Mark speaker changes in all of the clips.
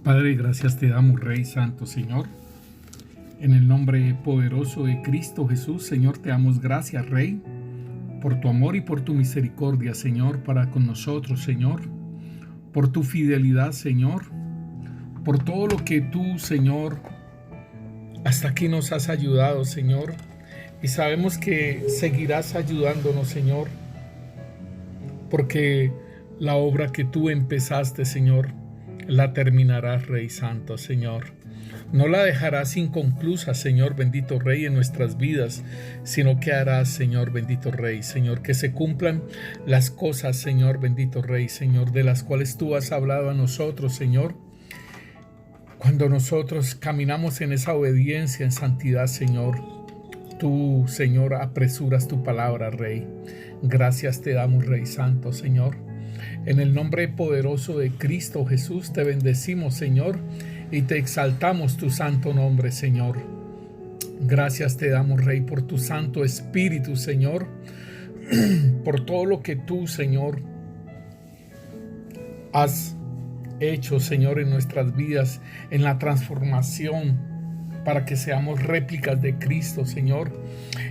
Speaker 1: Padre, gracias te damos, Rey Santo, Señor. En el nombre poderoso de Cristo Jesús, Señor, te damos gracias, Rey, por tu amor y por tu misericordia, Señor, para con nosotros, Señor, por tu fidelidad, Señor, por todo lo que tú, Señor, hasta aquí nos has ayudado, Señor, y sabemos que seguirás ayudándonos, Señor, porque la obra que tú empezaste, Señor, la terminarás, Rey Santo, Señor. No la dejarás inconclusa, Señor bendito Rey, en nuestras vidas, sino que harás, Señor bendito Rey, Señor, que se cumplan las cosas, Señor bendito Rey, Señor, de las cuales tú has hablado a nosotros, Señor. Cuando nosotros caminamos en esa obediencia, en santidad, Señor, tú, Señor, apresuras tu palabra, Rey. Gracias te damos, Rey Santo, Señor. En el nombre poderoso de Cristo Jesús te bendecimos, Señor, y te exaltamos tu santo nombre, Señor. Gracias te damos, Rey, por tu Santo Espíritu, Señor, por todo lo que tú, Señor, has hecho, Señor, en nuestras vidas, en la transformación, para que seamos réplicas de Cristo, Señor,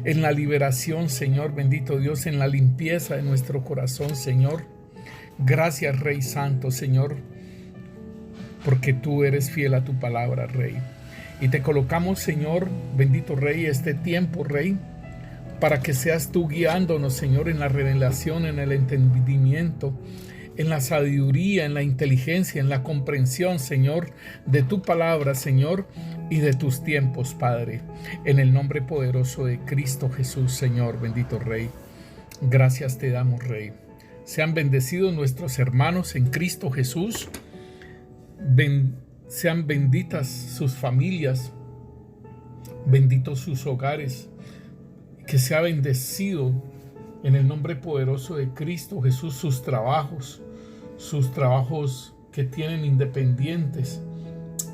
Speaker 1: en la liberación, Señor, bendito Dios, en la limpieza de nuestro corazón, Señor. Gracias, Rey Santo, Señor, porque tú eres fiel a tu palabra, Rey. Y te colocamos, Señor, bendito Rey, este tiempo, Rey, para que seas tú guiándonos, Señor, en la revelación, en el entendimiento, en la sabiduría, en la inteligencia, en la comprensión, Señor, de tu palabra, Señor, y de tus tiempos, Padre. En el nombre poderoso de Cristo Jesús, Señor, bendito Rey. Gracias te damos, Rey. Sean bendecidos nuestros hermanos en Cristo Jesús. Sean benditas sus familias, benditos sus hogares. Que sea bendecido en el nombre poderoso de Cristo Jesús sus trabajos que tienen independientes.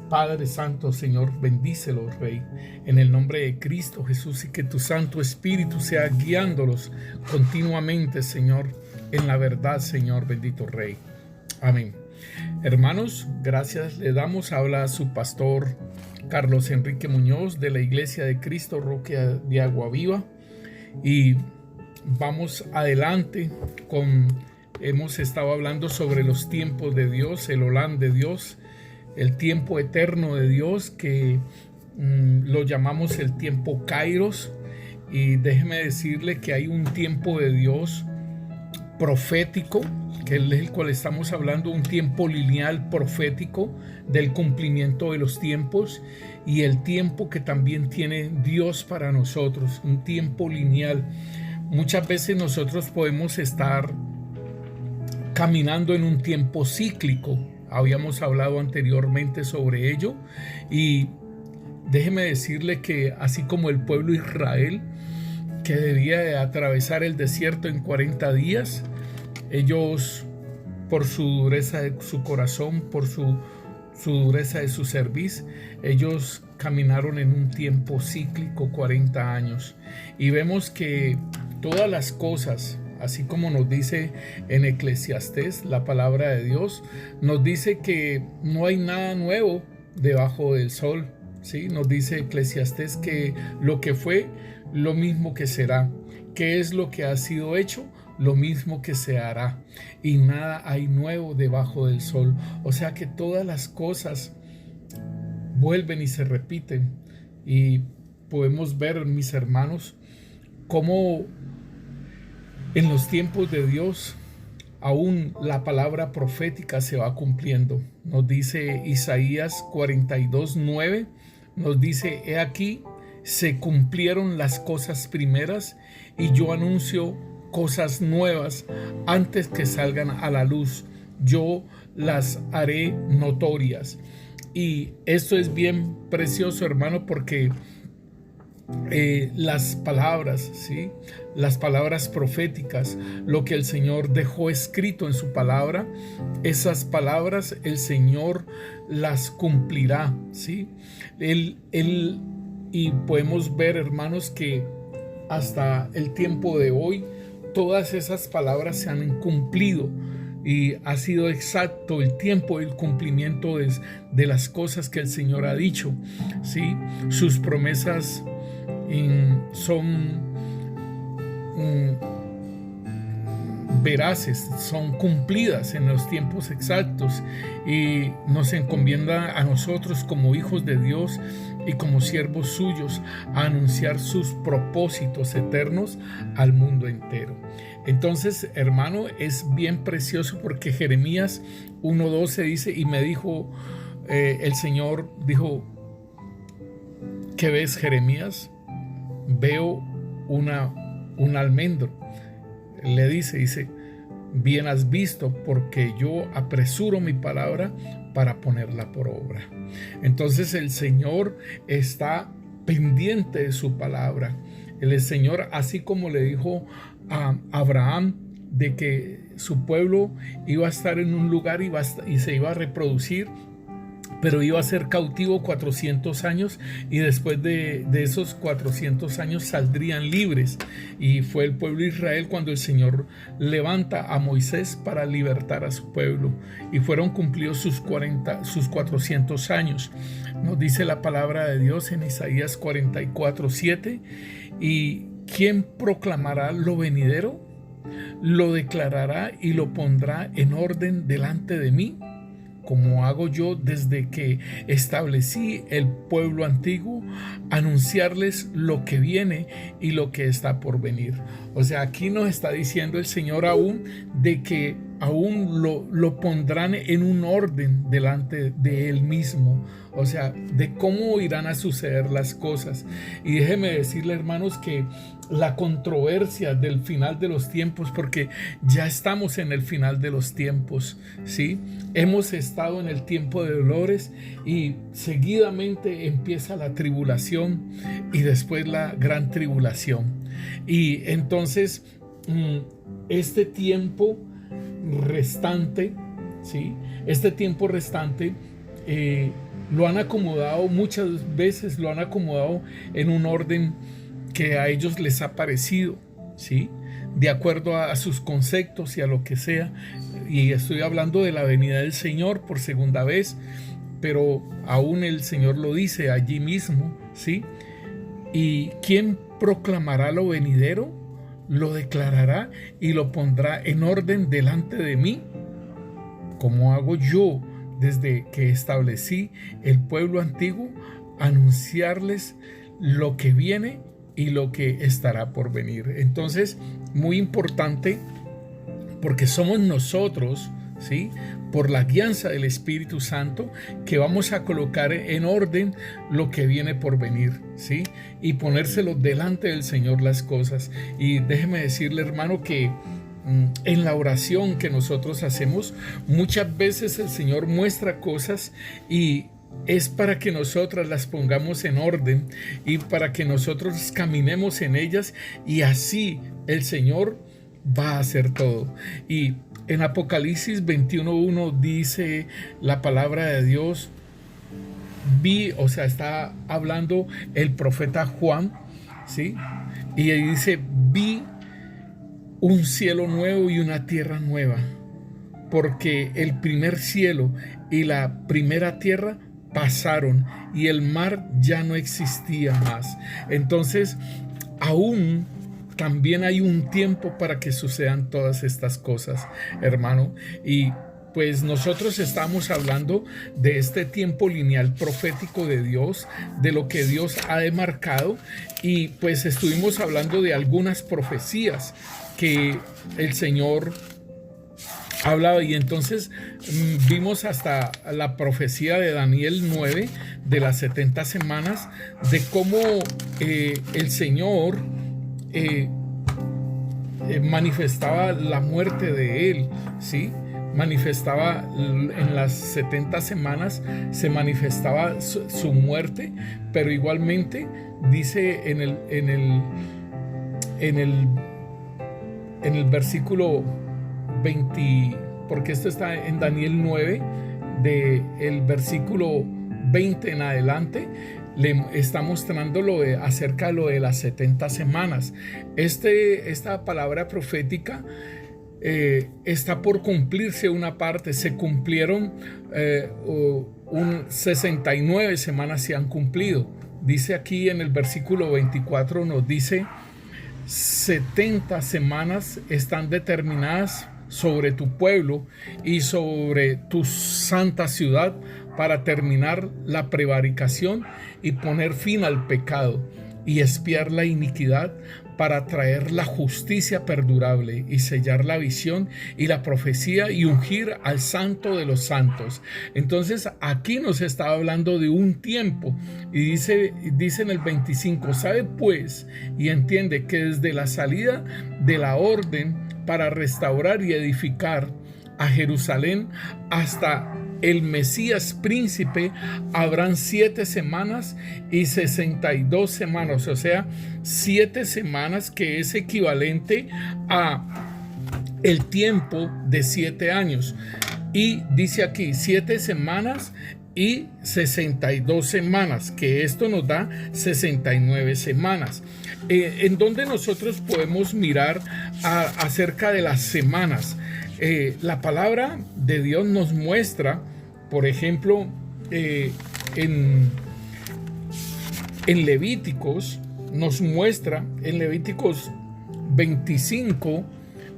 Speaker 1: Padre Santo, Señor, bendícelos, Rey, en el nombre de Cristo Jesús, y que tu Santo Espíritu sea guiándolos continuamente, Señor, en la verdad, Señor, bendito Rey. Amén. Hermanos, gracias le damos. Habla su pastor Carlos Enrique Muñoz de la Iglesia de Cristo Roca de Agua Viva, y vamos adelante hemos estado hablando sobre los tiempos de Dios, el Olam de Dios, el tiempo eterno de Dios, que lo llamamos el tiempo Kairos. Y déjeme decirle que hay un tiempo de Dios profético, que es el cual estamos hablando, un tiempo lineal profético del cumplimiento de los tiempos, y el tiempo que también tiene Dios para nosotros, un tiempo lineal. Muchas veces nosotros podemos estar caminando en un tiempo cíclico. Habíamos hablado anteriormente sobre ello, y déjeme decirle que así como el pueblo de Israel, que debía de atravesar el desierto en 40 días, ellos, por su dureza de su corazón, por su dureza de su cerviz, ellos caminaron en un tiempo cíclico 40 años. Y vemos que todas las cosas, así como nos dice en Eclesiastés, la palabra de Dios, nos dice que no hay nada nuevo debajo del sol, ¿sí? Nos dice Eclesiastés que lo que fue, lo mismo que será. ¿Qué es lo que ha sido hecho? Lo mismo que se hará. Y nada hay nuevo debajo del sol. O sea que todas las cosas vuelven y se repiten. Y podemos ver, mis hermanos, cómo en los tiempos de Dios aún la palabra profética se va cumpliendo. Nos dice Isaías 42:9, nos dice: he aquí, se cumplieron las cosas primeras, y yo anuncio cosas nuevas antes que salgan a la luz. Yo las haré notorias. Y esto es bien precioso, hermano, porque las palabras, ¿sí? Las palabras proféticas, lo que el Señor dejó escrito en su palabra, esas palabras el Señor las cumplirá, ¿sí? Y podemos ver, hermanos, que hasta el tiempo de hoy todas esas palabras se han cumplido. y ha sido exacto el tiempo del cumplimiento de las cosas que el Señor ha dicho, ¿sí? Sus promesas son veraces, son cumplidas en los tiempos exactos, y nos encomienda a nosotros como hijos de Dios y como siervos suyos a anunciar sus propósitos eternos al mundo entero. Entonces, hermano, es bien precioso porque Jeremías 1:12 dice: y me dijo, el Señor dijo, ¿qué ves, Jeremías? Veo un almendro. Le dice, bien has visto, porque yo apresuro mi palabra para ponerla por obra. Entonces el Señor está pendiente de su palabra. El Señor, así como le dijo a Abraham de que su pueblo iba a estar en un lugar y se iba a reproducir, pero iba a ser cautivo 400 años, y después de esos 400 años saldrían libres. Y fue el pueblo de Israel cuando el Señor levanta a Moisés para libertar a su pueblo, y fueron cumplidos sus 400 años. Nos dice la palabra de Dios en Isaías 44:7: ¿y quién proclamará lo venidero? Lo declarará y lo pondrá en orden delante de mí, como hago yo desde que establecí el pueblo antiguo, anunciarles lo que viene y lo que está por venir. O sea, aquí nos está diciendo el Señor aún de que aún lo pondrán en un orden delante de Él mismo. O sea, de cómo irán a suceder las cosas. Y déjeme decirle, hermanos, que la controversia del final de los tiempos, porque ya estamos en el final de los tiempos, ¿sí? Hemos estado en el tiempo de dolores, y seguidamente empieza la tribulación y después la gran tribulación. Y entonces este tiempo restante, ¿sí? Este tiempo restante lo han acomodado, muchas veces lo han acomodado en un orden que a ellos les ha parecido, ¿sí? De acuerdo a sus conceptos y a lo que sea. Y estoy hablando de la venida del Señor por segunda vez, pero aún el Señor lo dice allí mismo, ¿sí? ¿Y quién proclamará lo venidero? Lo declarará y lo pondrá en orden delante de mí, como hago yo desde que establecí el pueblo antiguo, anunciarles lo que viene y lo que estará por venir. Entonces, muy importante, porque somos nosotros, ¿sí?, por la guianza del Espíritu Santo, que vamos a colocar en orden lo que viene por venir, ¿sí?, y ponérselo delante del Señor las cosas. Y déjeme decirle, hermano, que en la oración que nosotros hacemos, muchas veces el Señor muestra cosas y es para que nosotras las pongamos en orden y para que nosotros caminemos en ellas, y así el Señor va a hacer todo. Y en Apocalipsis 21:1 dice la palabra de Dios, está hablando el profeta Juan, ¿sí? Y ahí dice: vi un cielo nuevo y una tierra nueva, porque el primer cielo y la primera tierra pasaron y el mar ya no existía más. Entonces, aún también hay un tiempo para que sucedan todas estas cosas, hermano. Y pues nosotros estamos hablando de este tiempo lineal profético de Dios, de lo que Dios ha demarcado, y pues estuvimos hablando de algunas profecías que el Señor hablaba, y entonces vimos hasta la profecía de Daniel 9 de las 70 semanas, de cómo el Señor manifestaba la muerte de él, ¿sí? Manifestaba en las 70 semanas, se manifestaba su muerte, pero igualmente dice en el versículo 20, porque esto está en Daniel 9, del versículo 20 en adelante, le está mostrando acerca de lo de las 70 semanas. Esta palabra profética está por cumplirse una parte. Se cumplieron 69 semanas, se han cumplido. Dice aquí en el versículo 24, nos dice: 70 semanas están determinadas sobre tu pueblo y sobre tu santa ciudad para terminar la prevaricación y poner fin al pecado y expiar la iniquidad, para traer la justicia perdurable y sellar la visión y la profecía y ungir al santo de los santos. Entonces aquí nos está hablando de un tiempo, y dice en el 25: sabe pues y entiende que desde la salida de la orden para restaurar y edificar a Jerusalén hasta el Mesías príncipe habrán 7 semanas y 62 semanas, o sea, 7 semanas, que es equivalente a el tiempo de 7 años. Y dice aquí 7 semanas y 62 semanas, que esto nos da 69 semanas. En donde nosotros podemos mirar acerca de las semanas. La palabra de Dios nos muestra, por ejemplo, en Levíticos, nos muestra en Levíticos 25,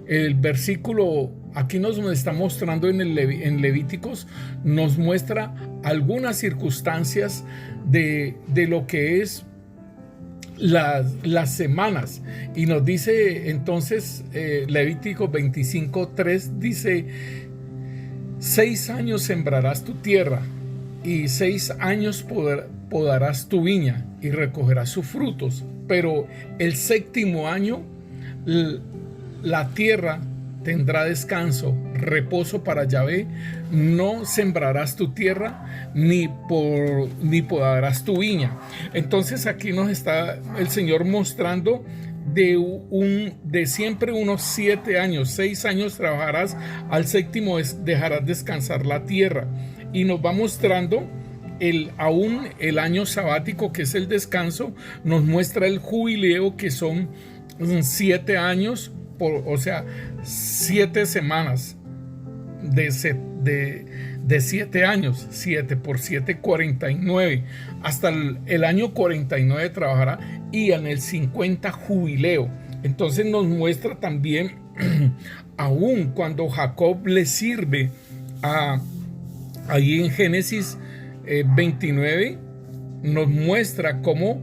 Speaker 1: el versículo, aquí nos está mostrando en Levíticos, nos muestra algunas circunstancias de lo que es las semanas, y nos dice entonces Levítico 25:3 dice: 6 años sembrarás tu tierra y 6 años podarás tu viña y recogerás sus frutos, pero el 7º año la tierra tendrá descanso, reposo para Yahvé. No sembrarás tu tierra ni podarás tu viña. Entonces aquí nos está el Señor mostrando de siempre unos 7 años. 6 años trabajarás, al 7º dejarás descansar la tierra, y nos va mostrando aún el año sabático, que es el descanso. Nos muestra el jubileo, que son 7 años, o sea, 7 semanas de 7 años. 7 por 7, 49. Hasta el año 49 trabajará, y en el 50 jubileo. Entonces nos muestra también aún cuando Jacob le sirve ahí en Génesis 29, nos muestra cómo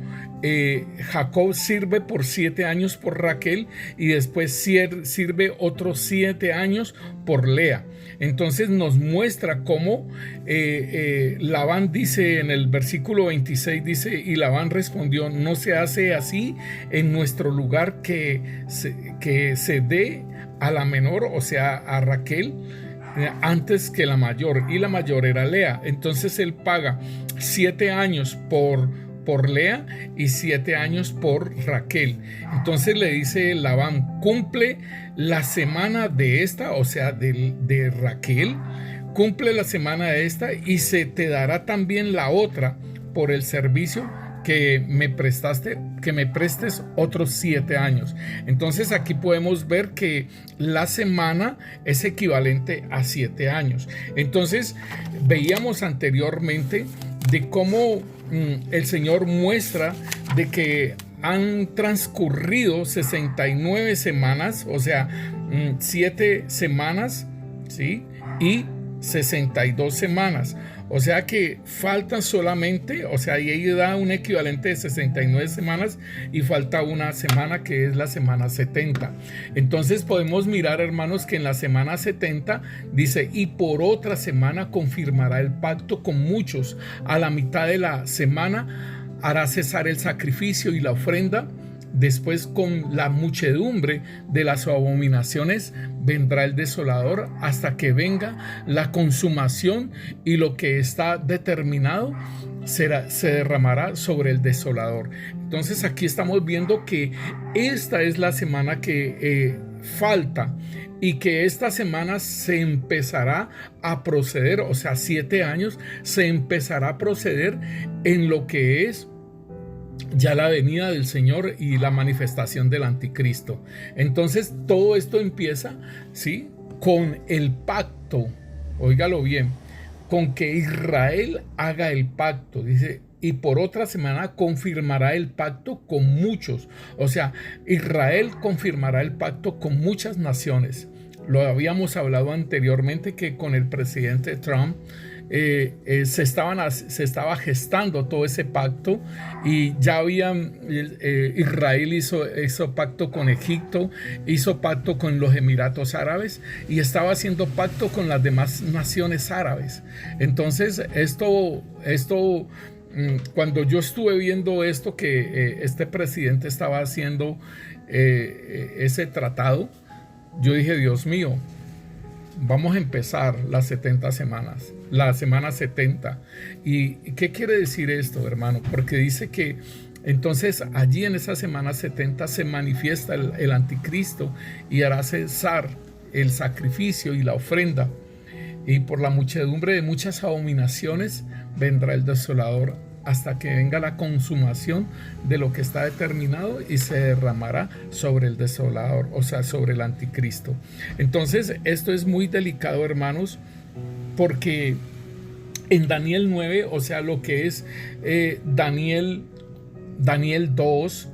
Speaker 1: Jacob sirve por 7 años por Raquel, y después sirve otros 7 años por Lea. Entonces nos muestra cómo Labán dice en el versículo 26, dice: y Labán respondió: no se hace así en nuestro lugar, que se dé a la menor, o sea, a Raquel, antes que la mayor, y la mayor era Lea. Entonces él paga 7 años por Lea y 7 años por Raquel. Entonces le dice Labán: cumple la semana de esta, o sea, de Raquel, cumple la semana de esta, y se te dará también la otra por el servicio que me prestes otros 7 años. Entonces aquí podemos ver que la semana es equivalente a 7 años. Entonces veíamos anteriormente de cómo el Señor muestra de que han transcurrido 69 semanas, o sea, 7 semanas, ¿sí? Y 62 semanas. O sea que faltan solamente, o sea, ahí da un equivalente de 69 semanas, y falta una semana, que es la semana 70. Entonces podemos mirar, hermanos, que en la semana 70 dice: y por otra semana confirmará el pacto con muchos. A la mitad de la semana hará cesar el sacrificio y la ofrenda. Después, con la muchedumbre de las abominaciones, vendrá el desolador, hasta que venga la consumación, y lo que está determinado se derramará sobre el desolador. Entonces aquí estamos viendo que esta es la semana que falta, y que esta semana se empezará a proceder, o sea, 7 años se empezará a proceder en lo que es ya la venida del Señor y la manifestación del anticristo. Entonces todo esto empieza, ¿sí?, con el pacto, óigalo bien, con que Israel haga el pacto. Dice, y por otra semana confirmará el pacto con muchos. O sea, Israel confirmará el pacto con muchas naciones. Lo habíamos hablado anteriormente, que con el presidente Trump se estaba gestando todo ese pacto, y ya Israel hizo pacto con Egipto, hizo pacto con los Emiratos Árabes, y estaba haciendo pacto con las demás naciones árabes. Entonces cuando yo estuve viendo esto, que este presidente estaba haciendo ese tratado, yo dije, Dios mío, vamos a empezar las 70 semanas, la semana 70. ¿Y qué quiere decir esto, hermano? Porque dice que entonces allí en esa semana 70 se manifiesta el anticristo y hará cesar el sacrificio y la ofrenda. Y por la muchedumbre de muchas abominaciones vendrá el desolador, hasta que venga la consumación de lo que está determinado, y se derramará sobre el desolador, o sea, sobre el anticristo. Entonces esto es muy delicado, hermanos, porque en Daniel 9, o sea, lo que es Daniel 2,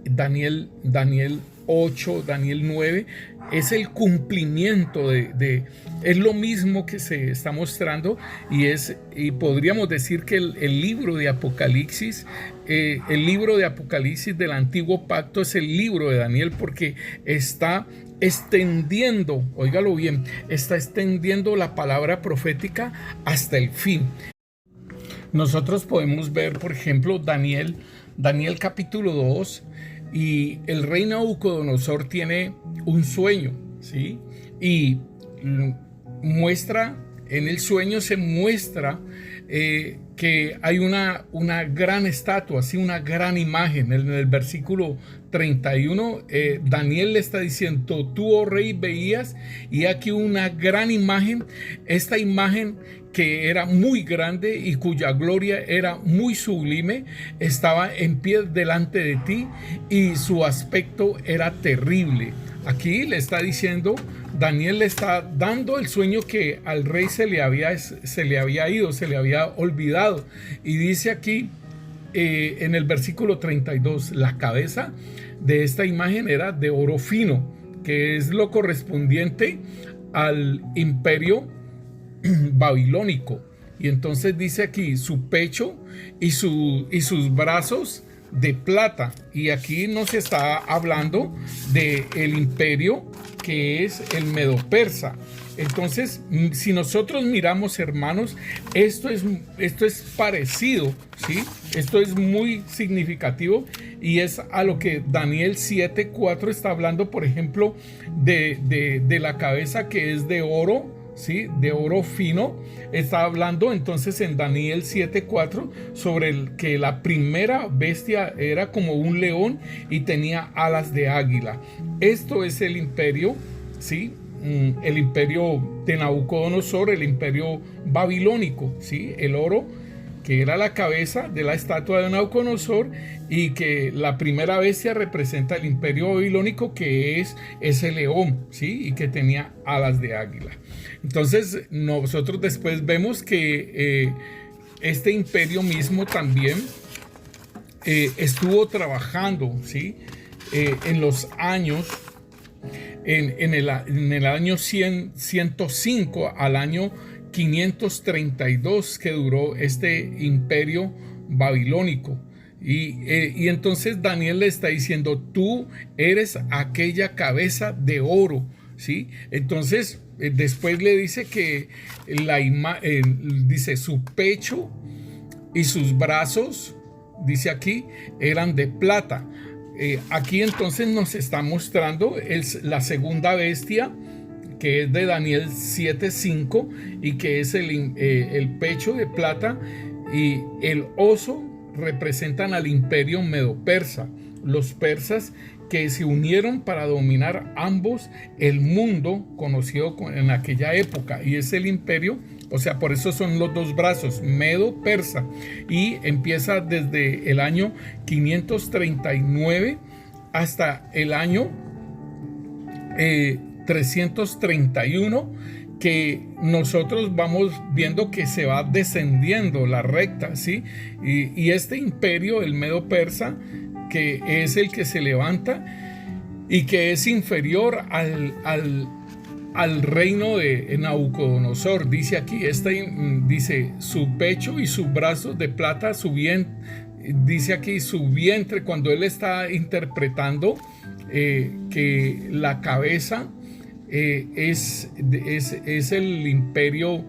Speaker 1: Daniel 8, Daniel 9, es el cumplimiento es lo mismo que se está mostrando, y podríamos decir que el libro de Apocalipsis, del Antiguo Pacto, es el libro de Daniel, porque está extendiendo, óigalo bien, está extendiendo la palabra profética hasta el fin. Nosotros podemos ver, por ejemplo, Daniel capítulo 2, y el rey Nabucodonosor tiene un sueño, ¿sí? Y muestra, en el sueño se muestra que hay una gran estatua, ¿sí?, una gran imagen. En el versículo 31, Daniel le está diciendo, tú, oh rey, veías, y aquí una gran imagen, esta imagen que era muy grande y cuya gloria era muy sublime, estaba en pie delante de ti, y su aspecto era terrible. Aquí le está diciendo, Daniel le está dando el sueño que al rey se le había ido, se le había olvidado. Y dice aquí en el versículo 32, la cabeza de esta imagen era de oro fino, que es lo correspondiente al imperio babilónico. Y entonces dice aquí su pecho y sus brazos de plata. Y aquí nos está hablando del imperio que es el Medo-Persa. Entonces, si nosotros miramos, hermanos, esto es parecido, ¿sí? Esto es muy significativo, y es a lo que Daniel 7:4 está hablando, por ejemplo, de la cabeza que es de oro, ¿sí?, de oro fino. Está hablando entonces en Daniel 7:4 sobre que la primera bestia era como un león y tenía alas de águila. Esto es el imperio, ¿sí?, el imperio de Nabucodonosor, el imperio babilónico, ¿sí?, el oro que era la cabeza de la estatua de Nabucodonosor, y que la primera bestia representa el imperio babilónico, que es ese león, ¿sí?, y que tenía alas de águila. Entonces nosotros después vemos que este imperio mismo también estuvo trabajando, ¿sí?, en los años, en el año 105 al año 532 que duró este imperio babilónico. Y entonces Daniel le está diciendo, tú eres aquella cabeza de oro, ¿sí? Entonces después le dice que dice su pecho y sus brazos, dice aquí, eran de plata. Aquí entonces nos está mostrando la segunda bestia, que es de Daniel 7:5, y que es el pecho de plata, y el oso representan al imperio medo-persa, los persas que se unieron para dominar ambos el mundo conocido en aquella época, y es el imperio o sea, por eso son los dos brazos, Medo-Persa, y empieza desde el año 539 hasta el año 331, que nosotros vamos viendo que se va descendiendo la recta, ¿sí? Y este imperio, el Medo-Persa, que es el que se levanta y que es inferior al reino de Nabucodonosor. Dice aquí, dice su pecho y sus brazos de plata, su vientre, dice aquí su vientre, cuando él está interpretando que la cabeza es el imperio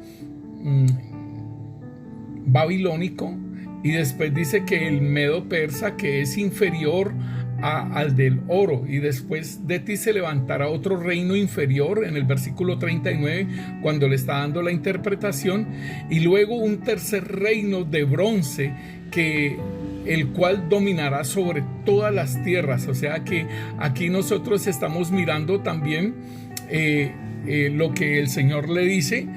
Speaker 1: babilónico, y después dice que el Medo-Persa, que es inferior al del oro, y después de ti se levantará otro reino inferior, en el versículo 39, cuando le está dando la interpretación, y luego un tercer reino de bronce, el cual dominará sobre todas las tierras. O sea que aquí nosotros estamos mirando también lo que el Señor le dice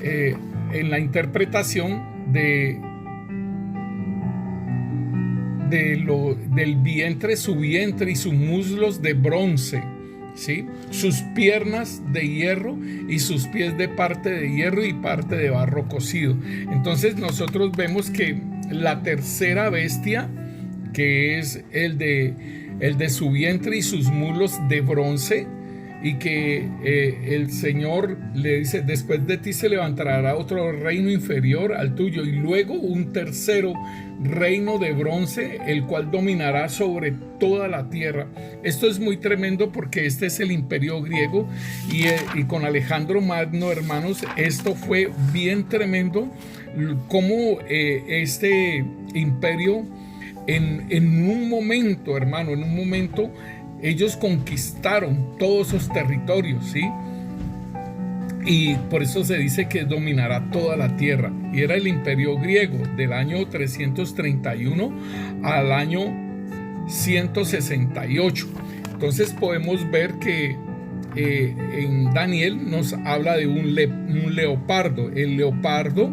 Speaker 1: en la interpretación del vientre, su vientre y sus muslos de bronce, ¿sí? Sus piernas de hierro y sus pies de parte de hierro y parte de barro cocido. Entonces nosotros vemos que la tercera bestia, que es el de su vientre y sus muslos de bronce, y que el Señor le dice, después de ti se levantará otro reino inferior al tuyo, y luego un tercero reino de bronce, el cual dominará sobre toda la tierra. Esto es muy tremendo, porque este es el imperio griego, y con Alejandro Magno, hermanos, esto fue bien tremendo, como este imperio en un momento, hermano, en un momento, ellos conquistaron todos esos territorios, ¿sí? Y por eso se dice que dominará toda la tierra. Y era el imperio griego del año 331 al año 168. Entonces podemos ver que en Daniel nos habla de un leopardo. El leopardo,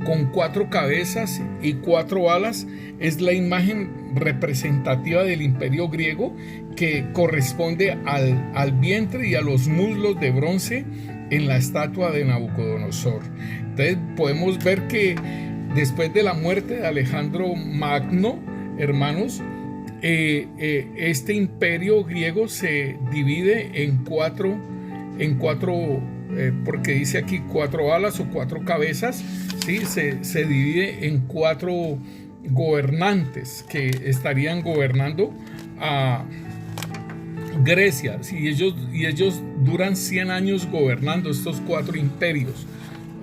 Speaker 1: con 4 cabezas y 4 alas, es la imagen representativa del imperio griego, que corresponde al vientre y a los muslos de bronce en la estatua de Nabucodonosor. Entonces podemos ver que después de la muerte de Alejandro Magno, hermanos, este imperio griego se divide en cuatro, porque dice aquí 4 alas o 4 cabezas, ¿sí? Se divide en 4 gobernantes que estarían gobernando a Grecia, ¿sí? y ellos duran 100 años gobernando estos 4 imperios,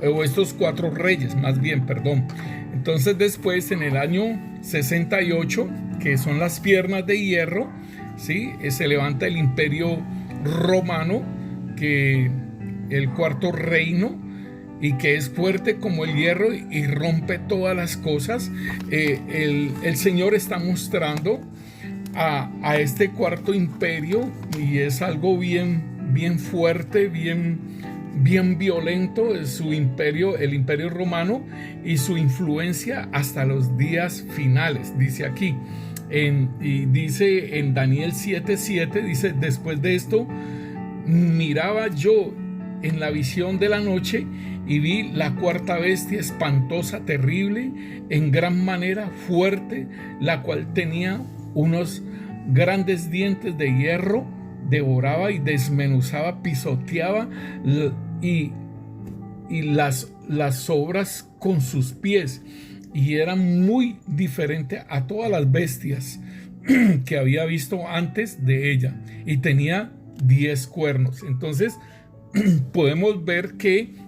Speaker 1: o estos 4 reyes, más bien, perdón. Entonces después, en el año 68, que son las piernas de hierro, ¿sí? Se levanta el imperio romano, que el 4º reino, y que es fuerte como el hierro y rompe todas las cosas. El Señor está mostrando a este 4º imperio, y es algo bien fuerte, bien violento, su imperio, el imperio romano, y su influencia hasta los días finales. Dice aquí, y dice en Daniel 7:7, dice, después de esto miraba yo en la visión de la noche, y vi la 4ª bestia, espantosa, terrible, en gran manera fuerte, la cual tenía unos grandes dientes de hierro, devoraba y desmenuzaba, pisoteaba y las obras con sus pies, y era muy diferente a todas las bestias que había visto antes de ella, y tenía 10 cuernos. Entonces podemos ver que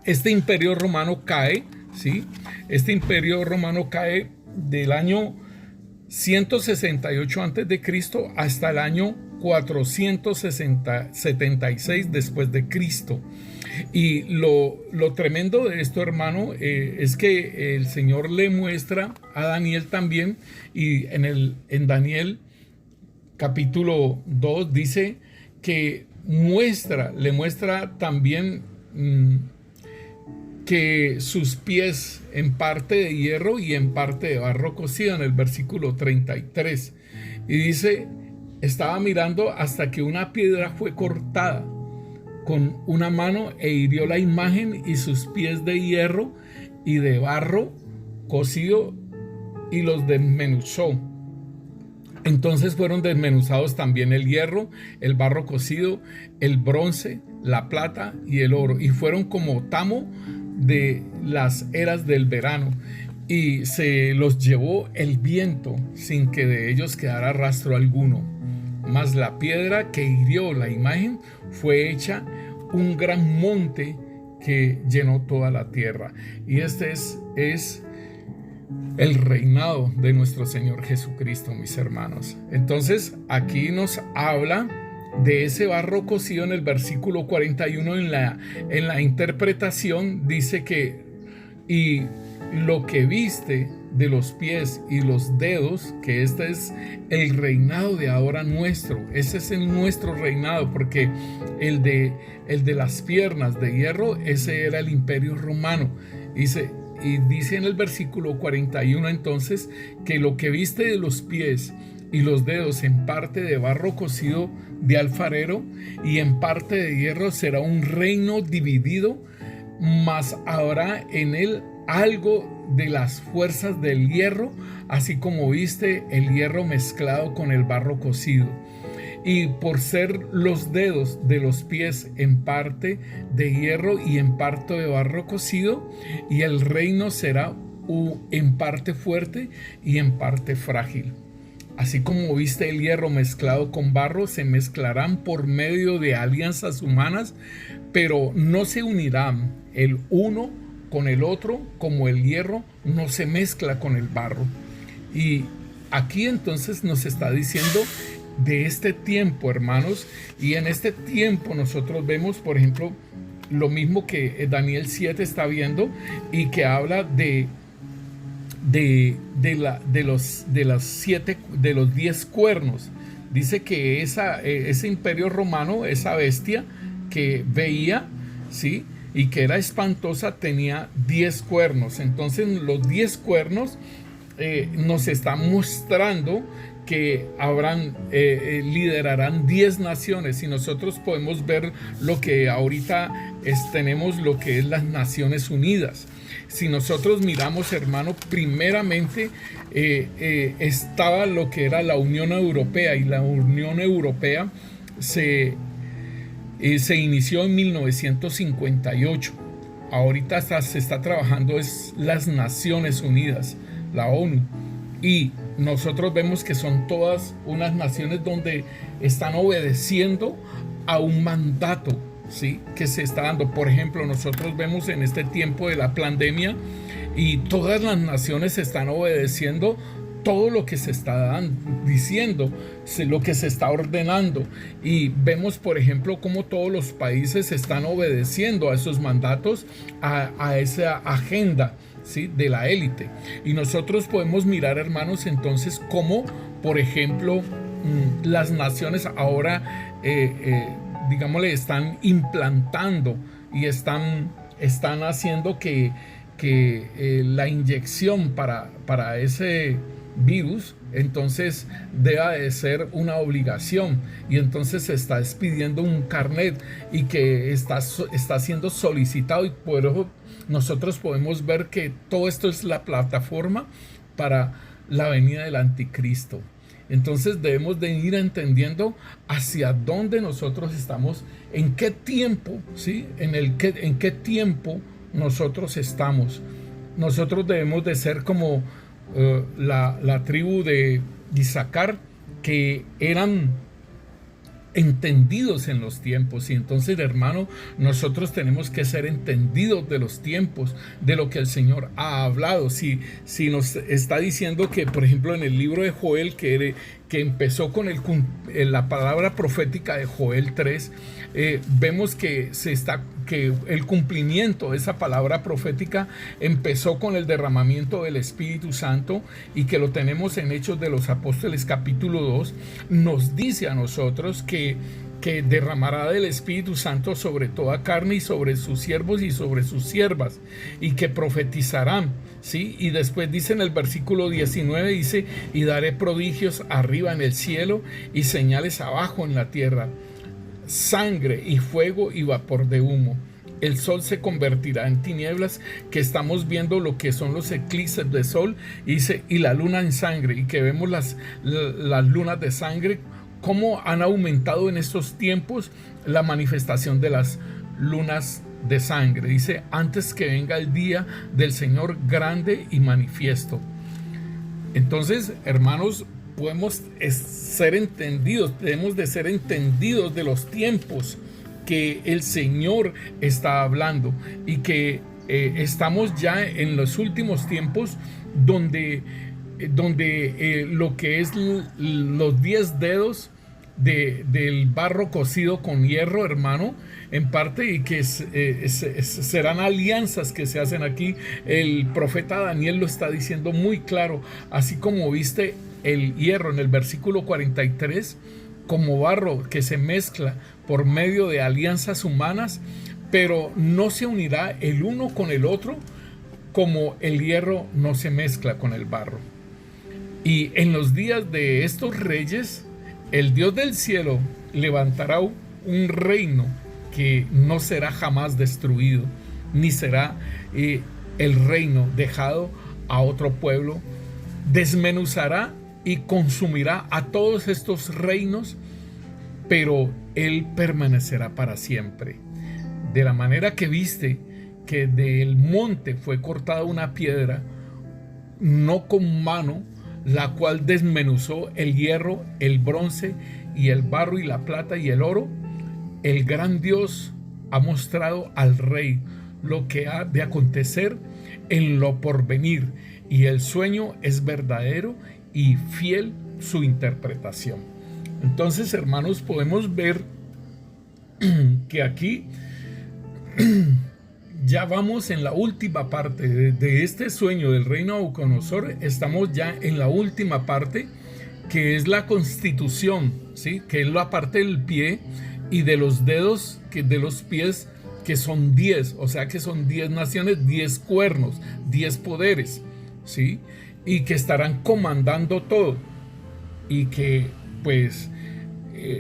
Speaker 1: este imperio romano cae, ¿sí? Este imperio romano cae del año 168 antes de Cristo hasta el año 476 después de Cristo. Y lo tremendo de esto, hermano, es que el Señor le muestra a Daniel también, y en Daniel capítulo 2 dice que le muestra también que sus pies en parte de hierro y en parte de barro cocido, en el versículo 33. Y dice, estaba mirando hasta que una piedra fue cortada con una mano e hirió la imagen y sus pies de hierro y de barro cocido y los desmenuzó. Entonces fueron desmenuzados también el hierro, el barro cocido, el bronce, la plata y el oro, y fueron como tamo de las eras del verano, y se los llevó el viento sin que de ellos quedara rastro alguno. Mas la piedra que hirió la imagen fue hecha un gran monte que llenó toda la tierra. Y este es el reinado de nuestro Señor Jesucristo, mis hermanos. Entonces aquí nos habla de ese barro cocido en el versículo 41. En la interpretación dice que y lo que viste de los pies y los dedos, que este es el reinado de ahora nuestro. Ese es nuestro reinado, porque el de las piernas de hierro, ese era el imperio romano. Y dice en el versículo 41 entonces que lo que viste de los pies y los dedos en parte de barro cocido de alfarero y en parte de hierro será un reino dividido, mas habrá en él algo de las fuerzas del hierro, así como viste el hierro mezclado con el barro cocido. Y por ser los dedos de los pies en parte de hierro y en parte de barro cocido, y el reino será en parte fuerte y en parte frágil. Así como viste el hierro mezclado con barro, se mezclarán por medio de alianzas humanas, pero no se unirán el uno con el otro, como el hierro no se mezcla con el barro. Y aquí entonces nos está diciendo de este tiempo, hermanos, y en este tiempo nosotros vemos, por ejemplo, lo mismo que Daniel 7 está viendo, y que habla de los 10 cuernos. Dice que ese imperio romano, esa bestia que veía, ¿sí?, y que era espantosa, tenía 10 cuernos. Entonces los 10 cuernos nos están mostrando que liderarán 10 naciones, y nosotros podemos ver lo que ahorita tenemos, lo que es las Naciones Unidas. Si nosotros miramos, hermano, primeramente estaba lo que era la Unión Europea, y la Unión Europea se inició en 1958. Ahorita se está trabajando es las Naciones Unidas, la ONU, y nosotros vemos que son todas unas naciones donde están obedeciendo a un mandato, ¿sí?, que se está dando. Por ejemplo, nosotros vemos en este tiempo de la pandemia, y todas las naciones están obedeciendo todo lo que se está diciendo, lo que se está ordenando. Y vemos, por ejemplo, cómo todos los países están obedeciendo a esos mandatos, a esa agenda, ¿sí?, de la élite. Y nosotros podemos mirar, hermanos, entonces cómo, por ejemplo, las naciones ahora, digámosle, están implantando y están haciendo que la inyección para ese virus entonces deba de ser una obligación, y entonces se está expidiendo un carnet y que está siendo solicitado, y por eso nosotros podemos ver que todo esto es la plataforma para la venida del anticristo. Entonces debemos de ir entendiendo hacia dónde nosotros estamos, en qué tiempo, ¿sí?, en qué tiempo nosotros estamos. Nosotros debemos de ser como la tribu de Isaacar, que eran entendidos en los tiempos. Y entonces, hermano, nosotros tenemos que ser entendidos de los tiempos, de lo que el Señor ha hablado. Si nos está diciendo que, por ejemplo, en el libro de Joel, que empezó con la palabra profética de Joel 3, vemos que el cumplimiento de esa palabra profética empezó con el derramamiento del Espíritu Santo, y que lo tenemos en Hechos de los Apóstoles capítulo 2, nos dice a nosotros que que derramará del Espíritu Santo sobre toda carne y sobre sus siervos y sobre sus siervas, y que profetizarán, ¿sí? Y después dice en el versículo 19, dice, y daré prodigios arriba en el cielo y señales abajo en la tierra, sangre y fuego y vapor de humo. El sol se convertirá en tinieblas, que estamos viendo lo que son los eclipses de sol, y la luna en sangre, y que vemos las lunas de sangre, cómo han aumentado en estos tiempos la manifestación de las lunas de sangre. Dice, antes que venga el día del Señor grande y manifiesto. Entonces, hermanos, podemos ser entendidos, debemos de ser entendidos de los tiempos que el Señor está hablando, y que estamos ya en los últimos tiempos donde lo que es los 10 dedos del barro cocido con hierro, hermano, en parte, y que serán alianzas que se hacen aquí. El profeta Daniel lo está diciendo muy claro, así como viste el hierro en el versículo 43 como barro que se mezcla por medio de alianzas humanas, pero no se unirá el uno con el otro como el hierro no se mezcla con el barro. Y en los días de estos reyes, el Dios del cielo levantará un reino que no será jamás destruido, ni será el reino dejado a otro pueblo. Desmenuzará y consumirá a todos estos reinos, pero Él permanecerá para siempre. De la manera que viste que del monte fue cortada una piedra, no con mano, la cual desmenuzó el hierro, el bronce y el barro y la plata y el oro, el gran Dios ha mostrado al rey lo que ha de acontecer en lo porvenir, y el sueño es verdadero y fiel su interpretación. Entonces, hermanos, podemos ver que aquí ya vamos en la última parte de este sueño del rey Nabucodonosor. Estamos ya en la última parte, que es la constitución, ¿sí? Que es la parte del pie y de los dedos, que de los pies, que son 10, o sea que son 10 naciones, 10 cuernos, 10 poderes, ¿sí? Y que estarán comandando todo, y que pues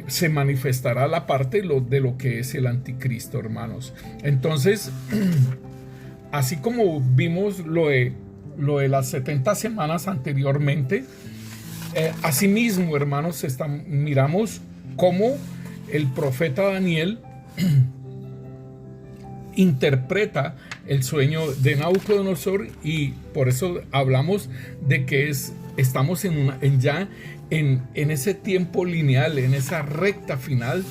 Speaker 1: se manifestará la parte de lo que es el anticristo, hermanos. Entonces, así como vimos lo de las 70 semanas anteriormente, asimismo, hermanos, miramos cómo el profeta Daniel interpreta el sueño de Nabucodonosor, y por eso hablamos de que estamos en ese tiempo lineal, en esa recta final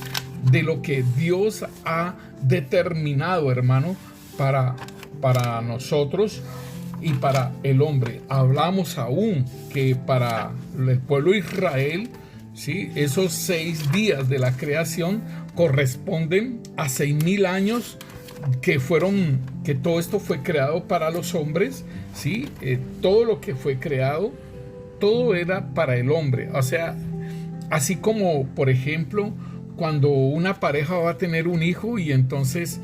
Speaker 1: de lo que Dios ha determinado, hermano, para nosotros y para el hombre. Hablamos aún que para el pueblo de Israel, ¿sí?, esos 6 días de la creación corresponden a 6,000 años que todo esto fue creado para los hombres, ¿sí? Todo lo que fue creado, todo era para el hombre. O sea, así como, por ejemplo, cuando una pareja va a tener un hijo y entonces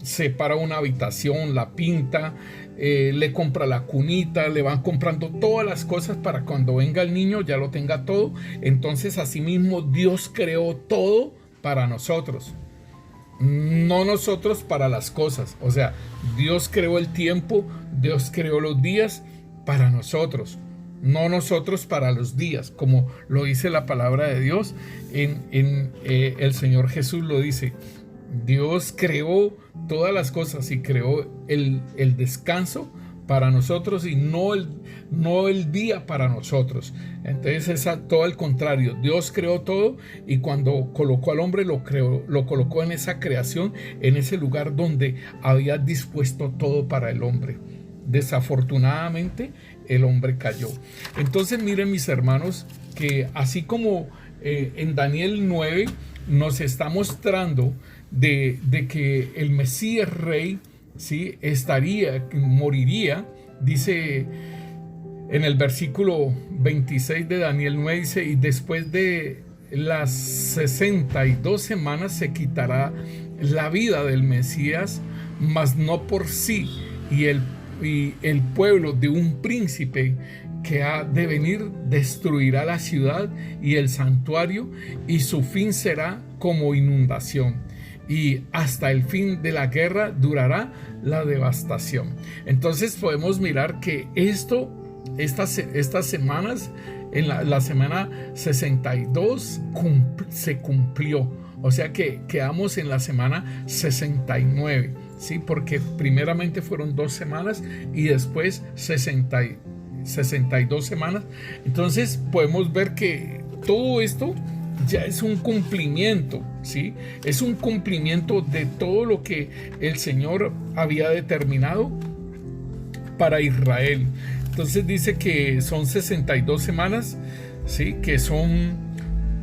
Speaker 1: separa una habitación, la pinta, le compra la cunita, le van comprando todas las cosas para cuando venga el niño ya lo tenga todo. Entonces, asimismo, Dios creó todo para nosotros, no nosotros para las cosas. O sea, Dios creó el tiempo, Dios creó los días para nosotros, no nosotros para los días, como lo dice la palabra de Dios. El Señor Jesús lo dice: Dios creó todas las cosas y creó el descanso para nosotros, y no el día para nosotros. Entonces es todo al contrario. Dios creó todo, y cuando colocó al hombre lo colocó en esa creación, en ese lugar donde había dispuesto todo para el hombre. Desafortunadamente el hombre cayó. Entonces miren, mis hermanos, que así como en Daniel 9 nos está mostrando de que el Mesías Rey, ¿sí?, moriría, dice en el versículo 26 de Daniel 9, dice: y después de las 62 semanas se quitará la vida del Mesías, mas no por sí, y el pueblo de un príncipe que ha de venir destruirá la ciudad y el santuario, y su fin será como inundación, y hasta el fin de la guerra durará la devastación. Entonces podemos mirar que estas semanas, en la semana 62 se cumplió, o sea que quedamos en la semana 69, ¿sí? Porque primeramente fueron 2 semanas y después 62 semanas. Entonces podemos ver que todo esto ya es un cumplimiento, ¿sí? Es un cumplimiento de todo lo que el Señor había determinado para Israel. Entonces dice que son 62 semanas, ¿sí? Que son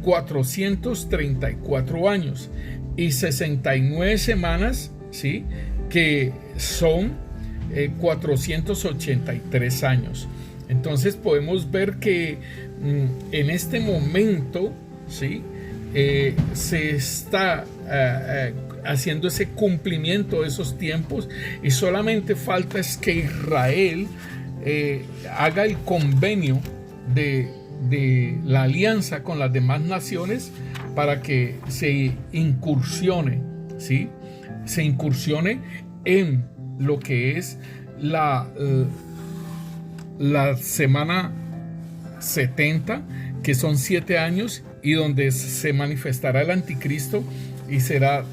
Speaker 1: 434 años, y 69 semanas, ¿sí? Que son 483 años. Entonces podemos ver que en este momento, ¿sí? Se está haciendo ese cumplimiento de esos tiempos, y solamente falta es que Israel haga el convenio de la alianza con las demás naciones para que se incursione, ¿sí? Se incursione en lo que es la semana 70, que son 7 años, y donde se manifestará el anticristo, y será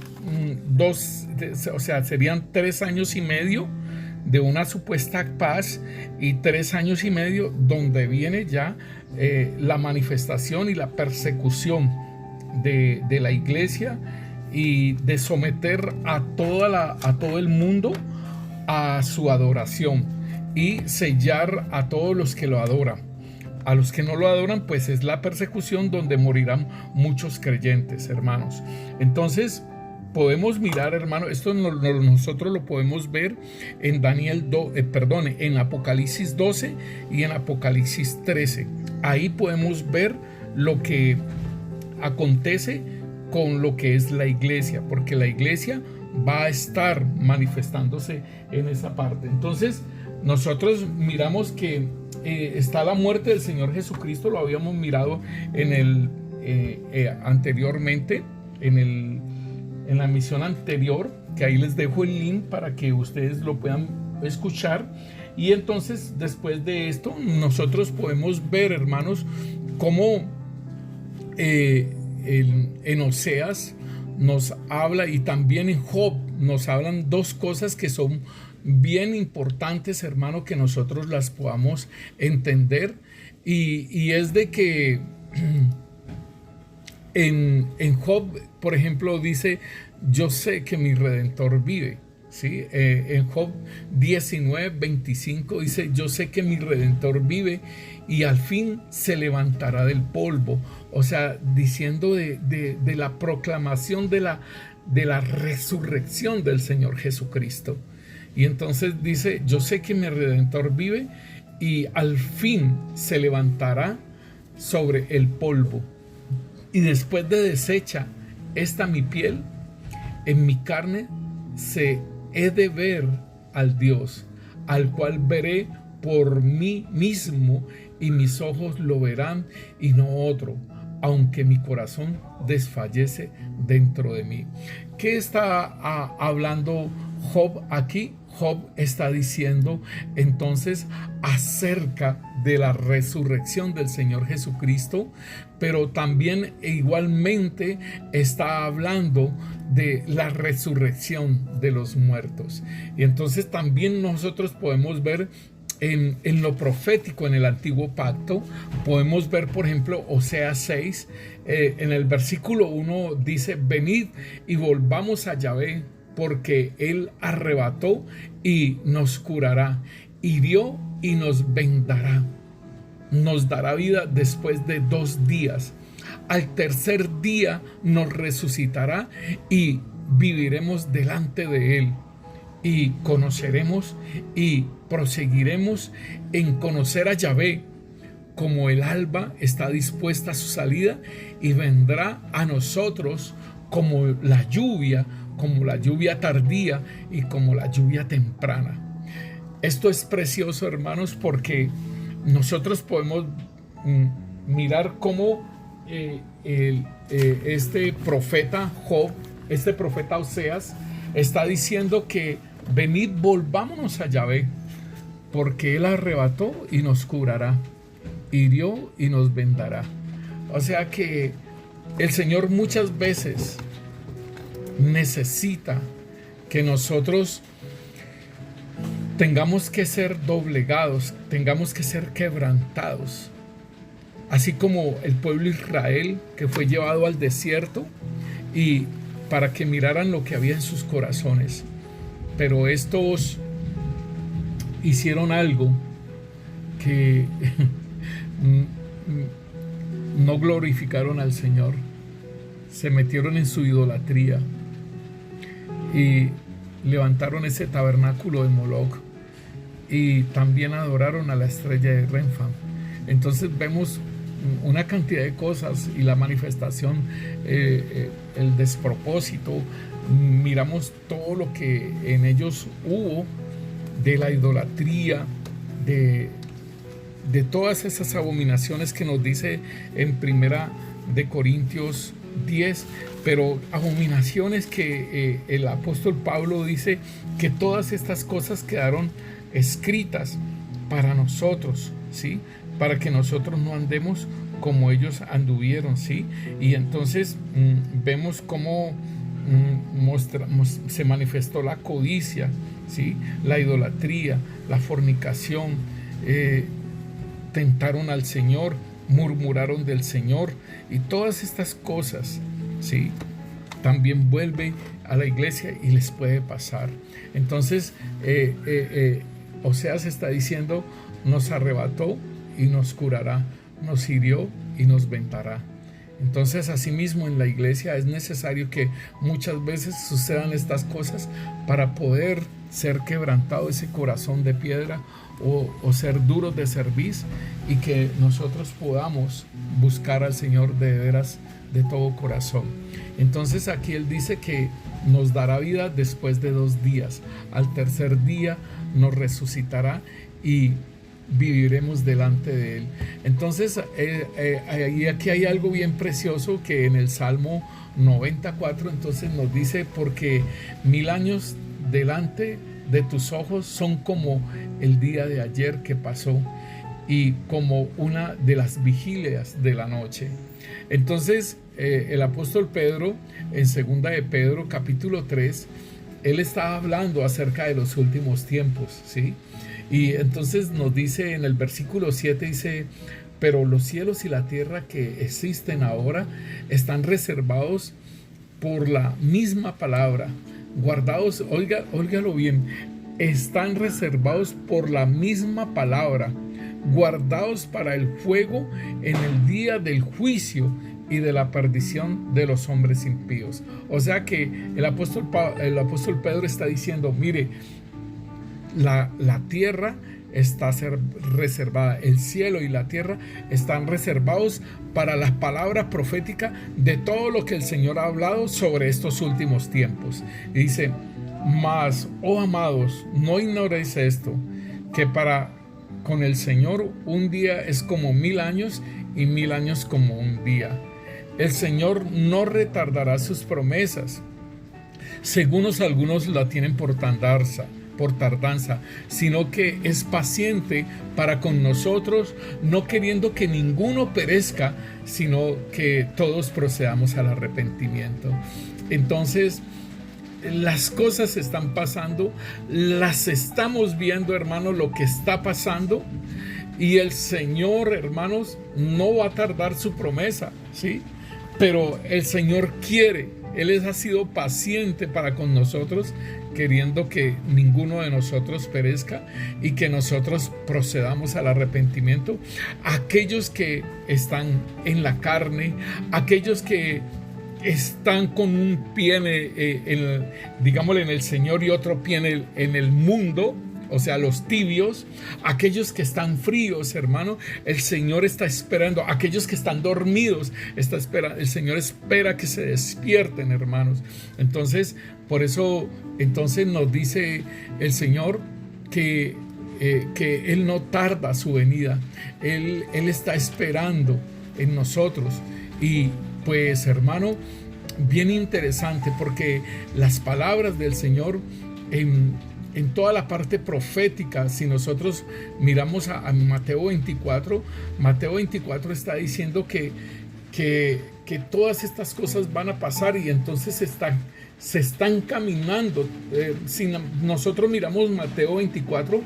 Speaker 1: serían 3 años y medio de una supuesta paz, y 3 años y medio donde viene ya la manifestación y la persecución de la iglesia, y de someter a todo el mundo a su adoración, y sellar a todos los que lo adoran. A los que no lo adoran, pues es la persecución donde morirán muchos creyentes, hermanos. Entonces podemos mirar, hermano, esto nosotros lo podemos ver en en Apocalipsis 12 y en Apocalipsis 13. Ahí podemos ver lo que acontece con lo que es la iglesia, porque la iglesia va a estar manifestándose en esa parte. Entonces nosotros miramos que está la muerte del Señor Jesucristo. Lo habíamos mirado anteriormente en la misión anterior, que ahí les dejo el link para que ustedes lo puedan escuchar. Y entonces después de esto nosotros podemos ver, hermanos, cómo en Oseas nos habla, y también en Job nos hablan 2 cosas que son bien importantes, hermano, que nosotros las podamos entender, y es de que en Job, por ejemplo, dice: yo sé que mi Redentor vive, ¿sí? En Job 19:25 dice: yo sé que mi Redentor vive y al fin se levantará del polvo. O sea, diciendo de la proclamación de la resurrección del Señor Jesucristo. Y entonces dice: yo sé que mi Redentor vive y al fin se levantará sobre el polvo. Y después de deshecha esta mi piel, en mi carne he de ver al Dios, al cual veré por mí mismo, y mis ojos lo verán y no otro, aunque mi corazón desfallece dentro de mí. ¿Qué está hablando Job aquí? Job está diciendo entonces acerca de la resurrección del Señor Jesucristo, pero también igualmente está hablando de la resurrección de los muertos. Y entonces también nosotros podemos ver en lo profético en el antiguo pacto. Podemos ver, por ejemplo, Oseas 6, en el versículo 1 dice: venid y volvamos a Yahvé, porque él arrebató y nos curará, hirió y nos vendará, nos dará vida después de 2 días. Al tercer día nos resucitará y viviremos delante de él, y conoceremos y proseguiremos en conocer a Yahvé, como el alba está dispuesta a su salida, y vendrá a nosotros como la lluvia tardía y como la lluvia temprana. Esto es precioso, hermanos, porque nosotros podemos mirar cómo este profeta Job, este profeta Oseas, está diciendo que venid, volvámonos a Yahvé, porque Él arrebató y nos curará, hirió y nos vendará. O sea que el Señor muchas veces necesita que nosotros tengamos que ser doblegados, tengamos que ser quebrantados. Así como el pueblo Israel, que fue llevado al desierto y para que miraran lo que había en sus corazones. Pero estos hicieron algo que no glorificaron al Señor. Se metieron en su idolatría y levantaron ese tabernáculo de Moloch, y también adoraron a la estrella de Renfán. Entonces vemos una cantidad de cosas y la manifestación, el despropósito. Miramos todo lo que en ellos hubo de la idolatría, de todas esas abominaciones que nos dice en Primera de Corintios 10, pero abominaciones que el apóstol Pablo dice que todas estas cosas quedaron escritas para nosotros, ¿sí? Para que nosotros no andemos como ellos anduvieron, ¿sí? Y entonces vemos cómo se manifestó la codicia, ¿sí? La idolatría, la fornicación, tentaron al Señor, murmuraron del Señor, y todas estas cosas, ¿sí? También vuelve a la iglesia y les puede pasar. Entonces Oseas está diciendo: nos arrebató y nos curará, nos hirió y nos vendará. Entonces, asimismo, en la iglesia es necesario que muchas veces sucedan estas cosas para poder ser quebrantado ese corazón de piedra, o ser duros de cerviz, y que nosotros podamos buscar al Señor de veras de todo corazón. Entonces aquí Él dice que nos dará vida después de 2 días. Al tercer día nos resucitará y viviremos delante de Él. Entonces aquí hay algo bien precioso que en el Salmo 94 entonces nos dice: porque 1000 años delante de tus ojos son como el día de ayer que pasó, y como una de las vigilias de la noche. Entonces el apóstol Pedro, en 2 de Pedro capítulo 3, él está hablando acerca de los últimos tiempos, ¿sí? Y entonces nos dice en el versículo 7, dice: pero los cielos y la tierra que existen ahora están reservados por la misma palabra, guardados, óigalo bien, están reservados por la misma palabra, guardados para el fuego en el día del juicio y de la perdición de los hombres impíos. O sea que el apóstol Pedro está diciendo: mire, la tierra está reservada, el cielo y la tierra están reservados para las palabras proféticas de todo lo que el Señor ha hablado sobre estos últimos tiempos. Y dice: mas, oh amados, no ignoréis esto, que con el Señor un día es como 1000 años, y 1000 años como un día. El Señor no retardará sus promesas, según algunos la tienen por tardanza, sino que es paciente para con nosotros, no queriendo que ninguno perezca, sino que todos procedamos al arrepentimiento. Entonces, las cosas están pasando, las estamos viendo, hermanos, lo que está pasando, y el Señor, hermanos, no va a tardar su promesa, ¿sí? Pero el Señor quiere, Él ha sido paciente para con nosotros, queriendo que ninguno de nosotros perezca y que nosotros procedamos al arrepentimiento. Aquellos que están en la carne, aquellos que están con un pie digámosle en el Señor y otro pie en el mundo, o sea, los tibios, aquellos que están fríos, hermano, el Señor está esperando, aquellos que están dormidos, el Señor espera que se despierten, hermanos. Entonces, por eso, entonces nos dice el Señor que Él no tarda su venida, Él está esperando en nosotros. Y pues, hermano, bien interesante, porque las palabras del Señor en toda la parte profética, si nosotros miramos a Mateo 24, Mateo 24 está diciendo que todas estas cosas van a pasar, y entonces se están caminando. Si nosotros miramos Mateo 24,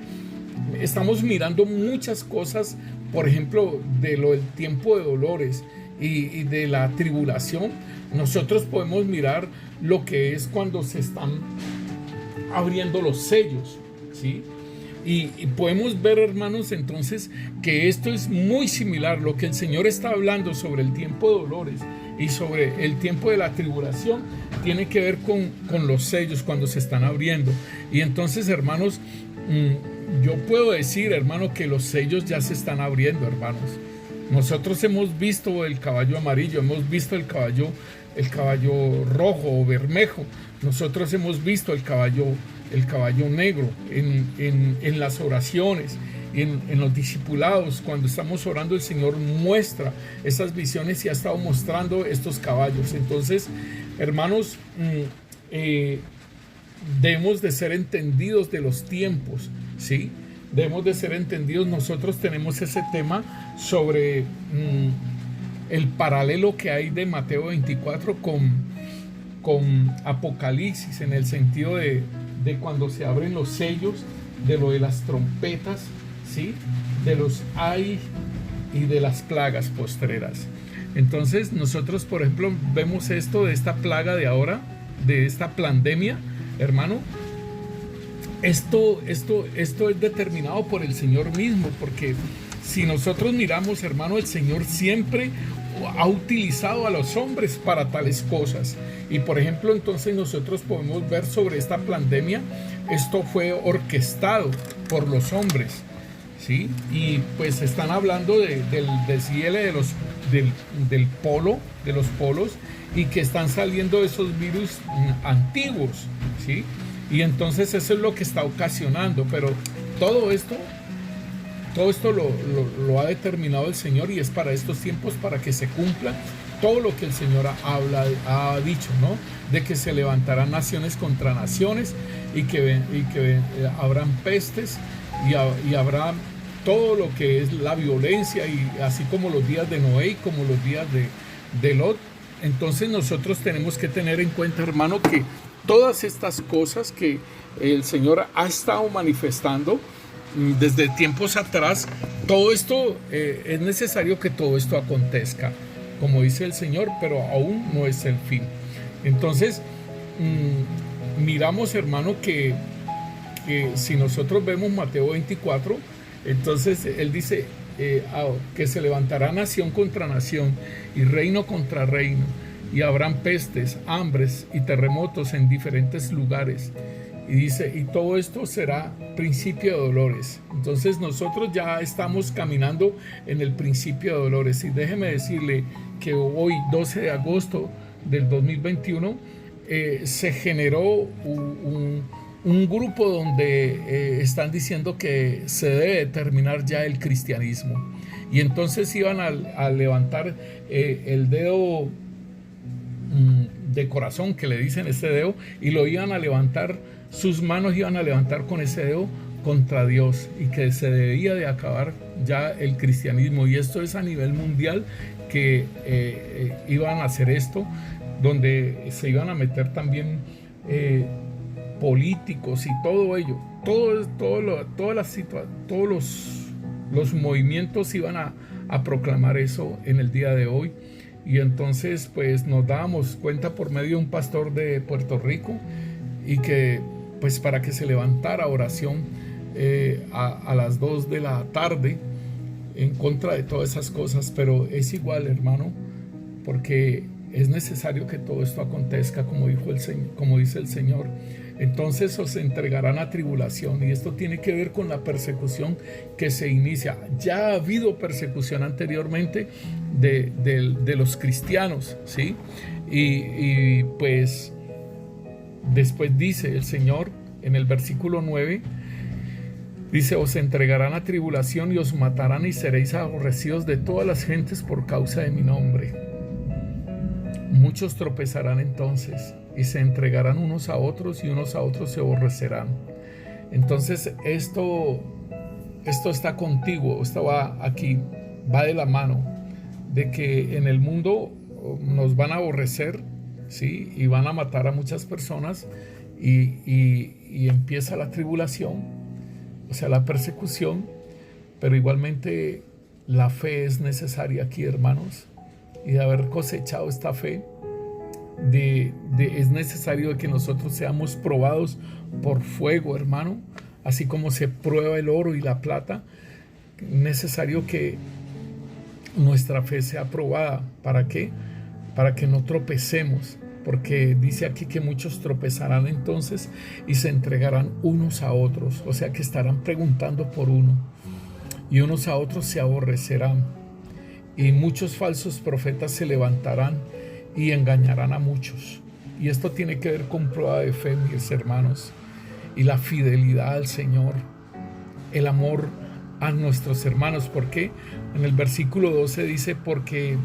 Speaker 1: estamos mirando muchas cosas, por ejemplo, de lo del tiempo de dolores y de la tribulación. Nosotros podemos mirar lo que es cuando se están abriendo los sellos, ¿sí? Y podemos ver, hermanos, entonces que esto es muy similar. Lo que el Señor está hablando sobre el tiempo de dolores y sobre el tiempo de la tribulación tiene que ver con los sellos cuando se están abriendo. Y entonces, hermanos, yo puedo decir, hermano, que los sellos ya se están abriendo, hermanos. Nosotros hemos visto el caballo amarillo, hemos visto el caballo rojo o bermejo. Nosotros hemos visto el caballo negro en las oraciones, en los discipulados. Cuando estamos orando, el Señor muestra esas visiones y ha estado mostrando estos caballos. Entonces, hermanos, debemos de ser entendidos de los tiempos, ¿sí? Debemos de ser entendidos. Nosotros tenemos ese tema sobre el paralelo que hay de Mateo 24 con Apocalipsis, en el sentido de cuando se abren los sellos, de lo de las trompetas, ¿sí? De los ay y de las plagas postreras. Entonces nosotros, por ejemplo, vemos esto de esta plaga de ahora, de esta pandemia, hermano. Esto es determinado por el Señor mismo, porque si nosotros miramos, hermano, el Señor siempre ha utilizado a los hombres para tales cosas. Y por ejemplo, entonces nosotros podemos ver sobre esta pandemia, esto fue orquestado por los hombres, ¿sí? Y pues están hablando del deshiele del polo, de los polos, y que están saliendo esos virus antiguos, ¿sí? Y entonces eso es lo que está ocasionando. Pero todo esto lo ha determinado el Señor, y es para estos tiempos, para que se cumpla todo lo que el Señor ha dicho, ¿no? De que se levantarán naciones contra naciones, y que habrán pestes, y habrá todo lo que es la violencia, y así como los días de Noé y como los días de Lot. Entonces nosotros tenemos que tener en cuenta, hermano, que todas estas cosas que el Señor ha estado manifestando desde tiempos atrás, todo esto es necesario que todo esto acontezca, como dice el Señor, pero aún no es el fin. Entonces, miramos, hermano, que si nosotros vemos Mateo 24, entonces Él dice que se levantará nación contra nación y reino contra reino, y habrán pestes, hambres y terremotos en diferentes lugares. Y dice, y todo esto será principio de dolores. Entonces nosotros ya estamos caminando en el principio de dolores. Y déjeme decirle que hoy, 12 de agosto del 2021, se generó un grupo donde están diciendo que se debe terminar ya el cristianismo. Y entonces iban a levantar el dedo de corazón, que le dicen ese dedo, y lo iban a levantar, sus manos iban a levantar con ese dedo contra Dios, y que se debía de acabar ya el cristianismo. Y esto es a nivel mundial, que iban a hacer esto, donde se iban a meter también políticos y todo ello, todos los movimientos iban a proclamar eso en el día de hoy. Y entonces pues nos dábamos cuenta por medio de un pastor de Puerto Rico, y que pues para que se levantara oración a las 2 de la tarde en contra de todas esas cosas. Pero es igual, hermano, porque es necesario que todo esto acontezca, como dice el Señor. entonces os entregarán a tribulación. Y esto tiene que ver con la persecución que se inicia. Ya ha habido persecución anteriormente de los cristianos, ¿sí? Y pues después dice el Señor en el versículo 9, dice: os entregarán a tribulación y os matarán y seréis aborrecidos de todas las gentes por causa de mi nombre. Muchos tropezarán entonces y se entregarán unos a otros y unos a otros se aborrecerán. Entonces esto está contigo, esto va aquí, va de la mano de que en el mundo nos van a aborrecer, ¿sí? Y van a matar a muchas personas y empieza la tribulación, o sea, la persecución, pero igualmente la fe es necesaria aquí, hermanos, y de haber cosechado esta fe, es necesario que nosotros seamos probados por fuego, hermano, así como se prueba el oro y la plata. Necesario que nuestra fe sea probada. ¿Para qué? Para que no tropecemos, porque dice aquí que muchos tropezarán entonces y se entregarán unos a otros, o sea que estarán preguntando por uno, y unos a otros se aborrecerán, y muchos falsos profetas se levantarán y engañarán a muchos. Y esto tiene que ver con prueba de fe, mis hermanos, y la fidelidad al Señor, el amor a nuestros hermanos. ¿Por qué? En el versículo 12 dice: porque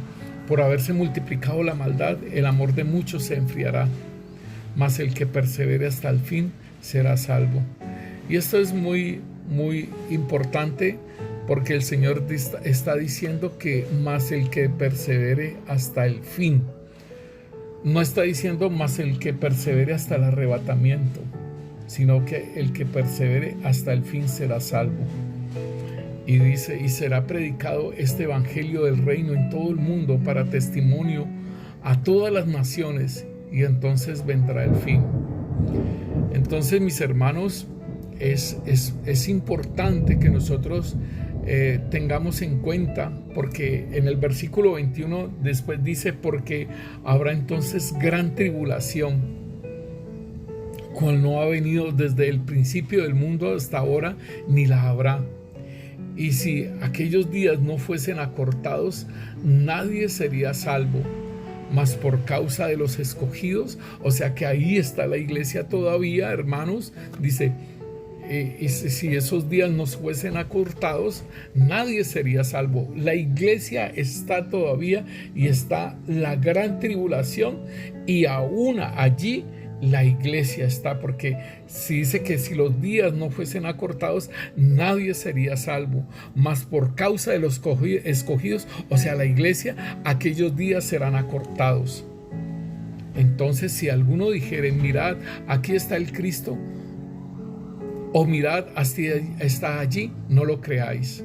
Speaker 1: por haberse multiplicado la maldad, el amor de muchos se enfriará, mas el que persevere hasta el fin será salvo. Y esto es muy, muy importante, porque el Señor está diciendo que más el que persevere hasta el fin. No está diciendo más el que persevere hasta el arrebatamiento, sino que el que persevere hasta el fin será salvo. Y dice: y será predicado este evangelio del reino en todo el mundo para testimonio a todas las naciones, y entonces vendrá el fin. Entonces, mis hermanos, es importante que nosotros tengamos en cuenta, porque en el versículo 21 después dice: porque habrá entonces gran tribulación, cual no ha venido desde el principio del mundo hasta ahora, ni la habrá. Y si aquellos días no fuesen acortados, nadie sería salvo, mas por causa de los escogidos. O sea que ahí está la iglesia todavía, hermanos. Dice: y si esos días no fuesen acortados, nadie sería salvo. La iglesia está todavía, y está la gran tribulación, y aún allí la iglesia está, porque si dice que si los días no fuesen acortados, nadie sería salvo, mas por causa de los escogidos, o sea, la iglesia, aquellos días serán acortados. Entonces, si alguno dijere: mirad, aquí está el Cristo, o mirad, está allí, no lo creáis,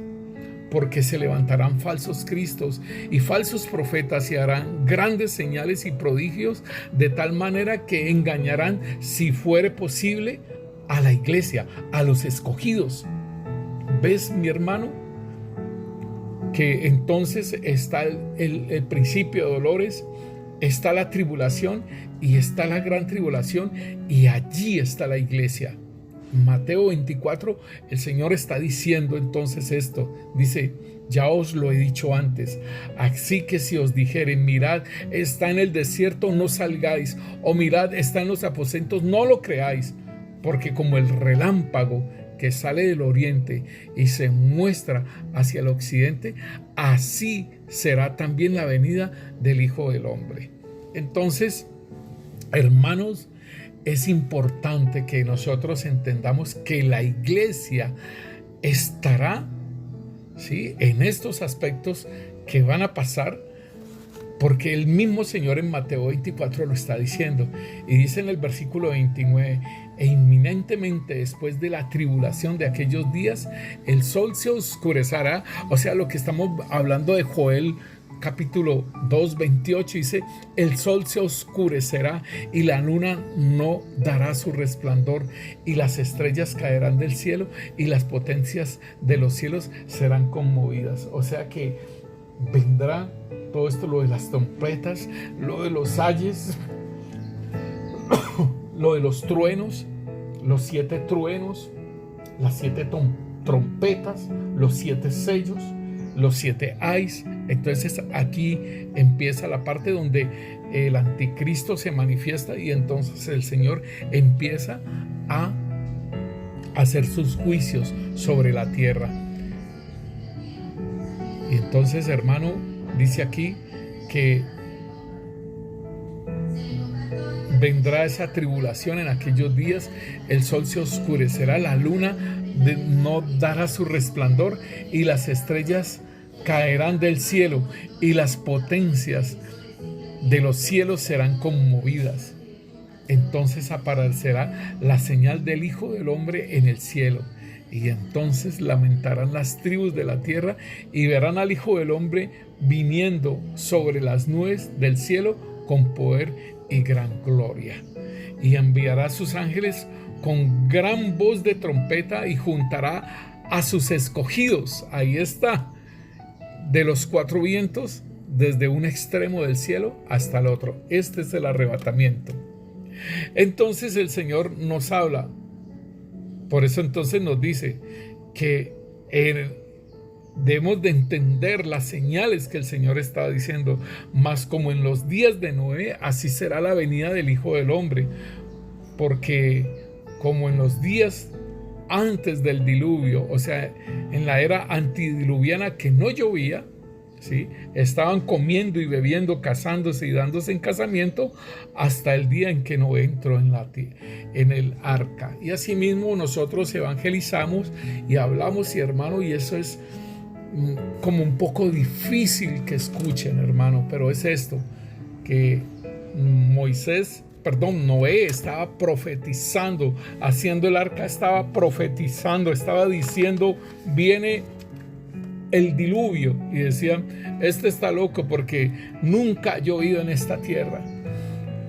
Speaker 1: porque se levantarán falsos cristos y falsos profetas, y harán grandes señales y prodigios, de tal manera que engañarán, si fuere posible, a la iglesia, a los escogidos. ¿Ves, mi hermano? Que entonces está el principio de dolores, está la tribulación, y está la gran tribulación, y allí está la iglesia. Mateo 24, el Señor está diciendo entonces esto. Dice: ya os lo he dicho antes, así que si os dijeren: mirad, está en el desierto, no salgáis, o mirad, está en los aposentos, no lo creáis, porque como el relámpago que sale del oriente y se muestra hacia el occidente, así será también la venida del Hijo del Hombre. Entonces, hermanos, es importante que nosotros entendamos que la iglesia estará, ¿sí?, en estos aspectos que van a pasar, porque el mismo Señor en Mateo 24 lo está diciendo. Y dice en el versículo 29: e inminentemente después de la tribulación de aquellos días, el sol se oscurecerá. O sea, lo que estamos hablando de Joel capítulo 2, 28, dice: el sol se oscurecerá y la luna no dará su resplandor, y las estrellas caerán del cielo, y las potencias de los cielos serán conmovidas. O sea que vendrá todo esto, lo de las trompetas, lo de los ayes, lo de los truenos, los 7 truenos, las 7 trompetas, los 7 sellos, los 7 ayes. Entonces aquí empieza la parte donde el anticristo se manifiesta y entonces el Señor empieza a hacer sus juicios sobre la tierra. Y entonces, hermano, dice aquí que vendrá esa tribulación en aquellos días, el sol se oscurecerá, la luna no dará su resplandor y las estrellas caerán del cielo y las potencias de los cielos serán conmovidas. Entonces aparecerá la señal del Hijo del Hombre en el cielo. Y entonces lamentarán las tribus de la tierra y verán al Hijo del Hombre viniendo sobre las nubes del cielo con poder y gran gloria. Y enviará a sus ángeles con gran voz de trompeta y juntará a sus escogidos. Ahí está, de los 4 vientos, desde un extremo del cielo hasta el otro. Este es el arrebatamiento. Entonces el Señor nos habla. Por eso entonces nos dice que debemos de entender las señales que el Señor está diciendo. Mas como en los días de Noé, así será la venida del Hijo del Hombre. Porque como en los días antes del diluvio, o sea, en la era antediluviana que no llovía, ¿sí? Estaban comiendo y bebiendo, casándose y dándose en casamiento hasta el día en que Noé entró en el arca. Y asimismo nosotros evangelizamos y hablamos, y hermano, y eso es como un poco difícil que escuchen, hermano, pero es esto, que Noé estaba profetizando, haciendo el arca, estaba profetizando, estaba diciendo, viene el diluvio, y decían, este está loco porque nunca ha llovido en esta tierra.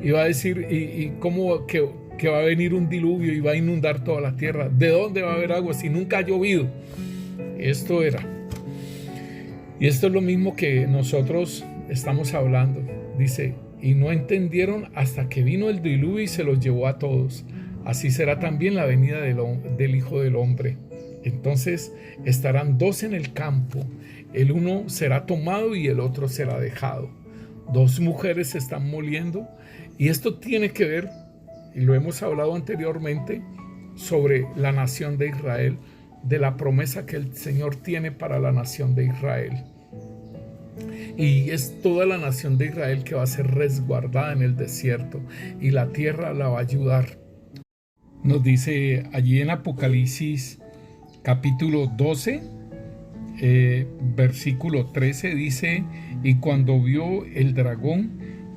Speaker 1: Y va a decir, ¿y cómo que va a venir un diluvio y va a inundar toda la tierra? ¿De dónde va a haber agua si nunca ha llovido? Esto era. Y esto es lo mismo que nosotros estamos hablando. Dice, y no entendieron hasta que vino el diluvio y se los llevó a todos. Así será también la venida del Hijo del Hombre. Entonces estarán 2 en el campo, el uno será tomado y el otro será dejado. 2 mujeres se están moliendo, y esto tiene que ver, y lo hemos hablado anteriormente, sobre la nación de Israel, de la promesa que el Señor tiene para la nación de Israel. Y es toda la nación de Israel que va a ser resguardada en el desierto, y la tierra la va a ayudar. Nos dice allí en Apocalipsis capítulo 12, versículo 13, dice, y cuando vio el dragón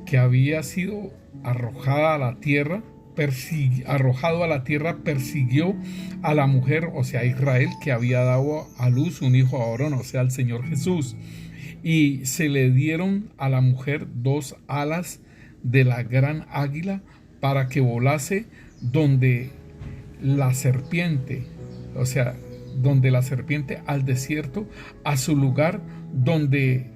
Speaker 1: que había sido arrojado a la tierra, persiguió a la mujer, o sea, a Israel, que había dado a luz un hijo a varón, o sea, al Señor Jesús. Y se le dieron a la mujer 2 alas de la gran águila para que volase donde la serpiente, o sea, donde la serpiente al desierto, a su lugar donde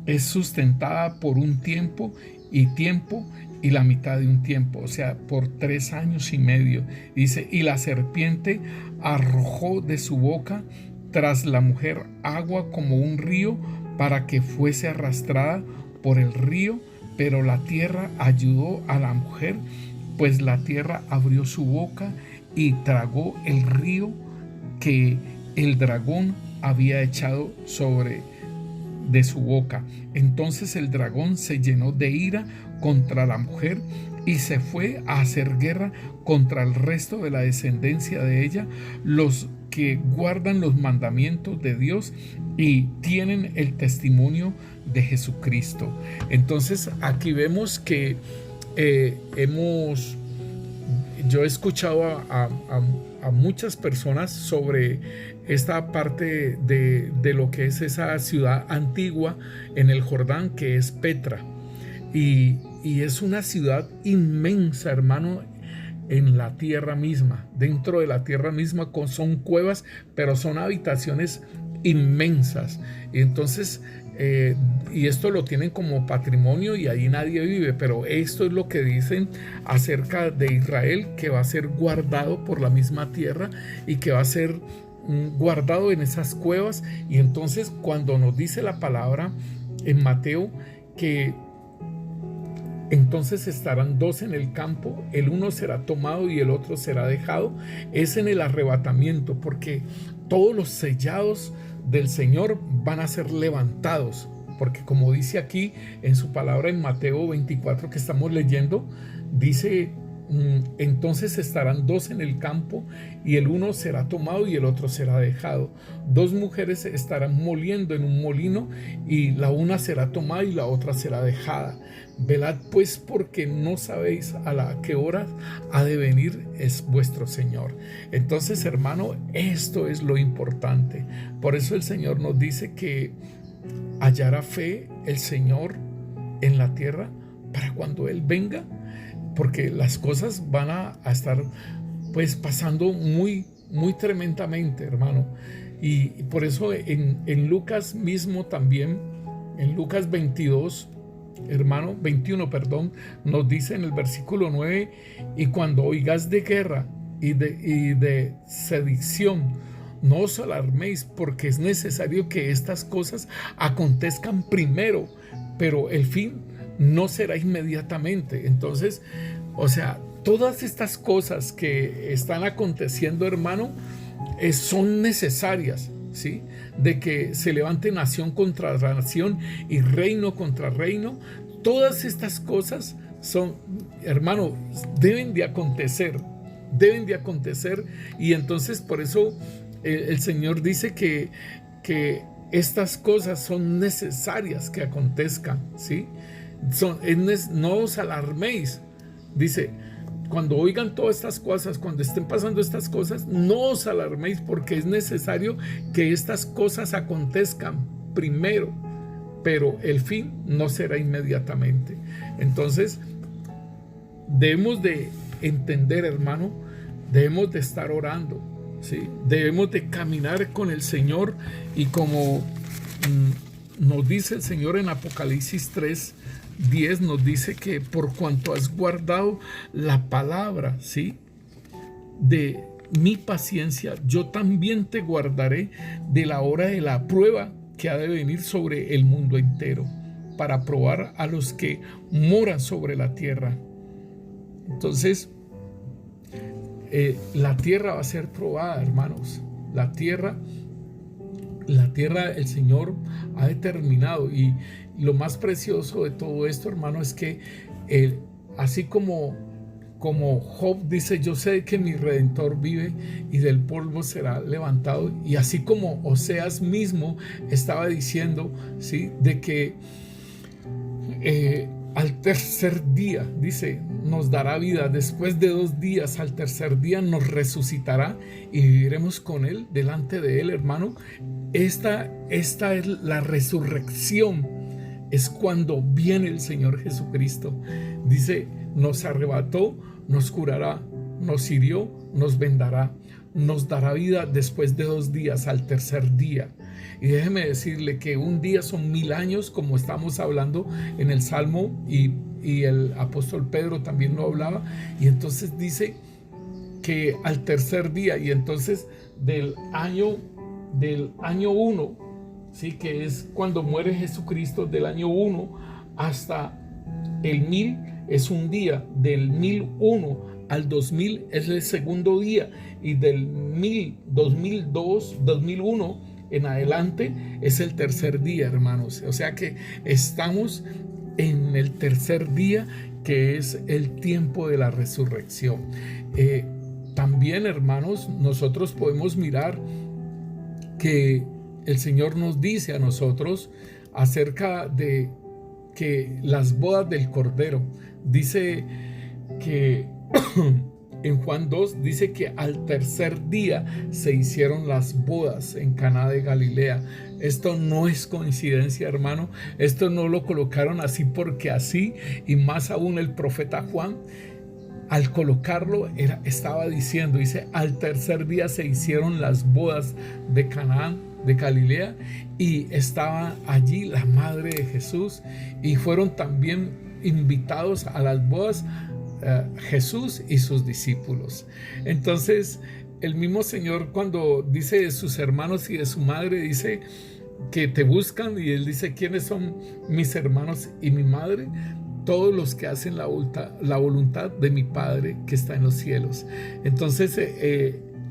Speaker 1: es sustentada por un tiempo y la mitad de un tiempo, o sea, por 3 años y medio. Dice, y la serpiente arrojó de su boca tras la mujer agua como un río para que fuese arrastrada por el río, pero la tierra ayudó a la mujer, pues la tierra abrió su boca y tragó el río que el dragón había echado de su boca. Entonces el dragón se llenó de ira contra la mujer y se fue a hacer guerra contra el resto de la descendencia de ella, los que guardan los mandamientos de Dios y tienen el testimonio de Jesucristo. Entonces aquí vemos que yo he escuchado a muchas personas sobre esta parte de lo que es esa ciudad antigua en el Jordán, que es Petra, y es una ciudad inmensa, hermano, en la tierra misma. Dentro de la tierra misma son cuevas, pero son habitaciones inmensas. Y entonces, y esto lo tienen como patrimonio y ahí nadie vive, pero esto es lo que dicen acerca de Israel, que va a ser guardado por la misma tierra y que va a ser guardado en esas cuevas. Y entonces cuando nos dice la palabra en Mateo que entonces estarán dos en el campo, el uno será tomado y el otro será dejado, es en el arrebatamiento, porque todos los sellados del Señor van a ser levantados, porque como dice aquí en su palabra en Mateo 24 que estamos leyendo, dice: entonces estarán dos en el campo y el uno será tomado y el otro será dejado. Dos mujeres estarán moliendo en un molino y la una será tomada y la otra será dejada. Velad pues, porque no sabéis a la qué hora ha de venir es vuestro Señor. Entonces, hermano, esto es lo importante. Por eso el Señor nos dice que hallará fe el Señor en la tierra para cuando Él venga, porque las cosas van a estar pues pasando muy tremendamente, hermano. Y por eso en Lucas mismo también, en Lucas 22, hermano, 21, perdón, nos dice en el versículo 9: y cuando oigáis de guerra y de sedición, no os alarméis, porque es necesario que estas cosas acontezcan primero, pero el fin no será inmediatamente. Entonces, o sea, todas estas cosas que están aconteciendo, hermano, son necesarias, ¿sí? De que se levante nación contra nación y reino contra reino. Todas estas cosas son, hermano, deben de acontecer. Y entonces por eso el Señor dice que estas cosas son necesarias que acontezcan, ¿sí? No os alarméis, dice: cuando oigan todas estas cosas, cuando estén pasando estas cosas, no os alarméis, porque es necesario que estas cosas acontezcan primero, pero el fin no será inmediatamente. Entonces debemos de entender, hermano, debemos de estar orando, ¿sí? Debemos de caminar con el Señor, y como nos dice el Señor en Apocalipsis 3:10, nos dice que por cuanto has guardado la palabra, ¿sí?, de mi paciencia, yo también te guardaré de la hora de la prueba que ha de venir sobre el mundo entero, para probar a los que moran sobre la tierra. Entonces, la tierra va a ser probada, hermanos. La tierra el Señor ha determinado, y lo más precioso de todo esto, hermano, es que así como Job dice: yo sé que mi Redentor vive y del polvo será levantado, y así como Oseas mismo estaba diciendo, ¿sí?, de que al tercer día, dice, nos dará vida, después de 2 días, al tercer día nos resucitará y viviremos con Él, delante de Él, hermano. Esta es la resurrección, es cuando viene el Señor Jesucristo. Dice: nos arrebató, nos curará, nos hirió, nos vendará, nos dará vida después de 2 días, al tercer día. Y déjeme decirle que un día son 1000 años, como estamos hablando en el Salmo, y el apóstol Pedro también lo hablaba. Y entonces dice que al tercer día, y entonces del año 1, ¿sí?, que es cuando muere Jesucristo, del año 1 hasta el 1000 es un día, del 1001 al 2000 es el segundo día, y del 2001 en adelante es el tercer día, hermanos. O sea que estamos en el tercer día, que es el tiempo de la resurrección. También, hermanos, nosotros podemos mirar que el Señor nos dice a nosotros acerca de que las bodas del Cordero, dice que en Juan 2 dice que al tercer día se hicieron las bodas en Caná de Galilea. Esto no es coincidencia, hermano. Esto no lo colocaron así porque así, y más aún el profeta Juan. al colocarlo estaba diciendo, dice, al tercer día se hicieron las bodas de Canaán, de Galilea, y estaba allí la madre de Jesús, y fueron también invitados a las bodas Jesús y sus discípulos. Entonces el mismo Señor, cuando dice de sus hermanos y de su madre, dice que te buscan, y él dice, ¿quiénes son mis hermanos y mi madre? Todos los que hacen la voluntad de mi Padre que está en los cielos. Entonces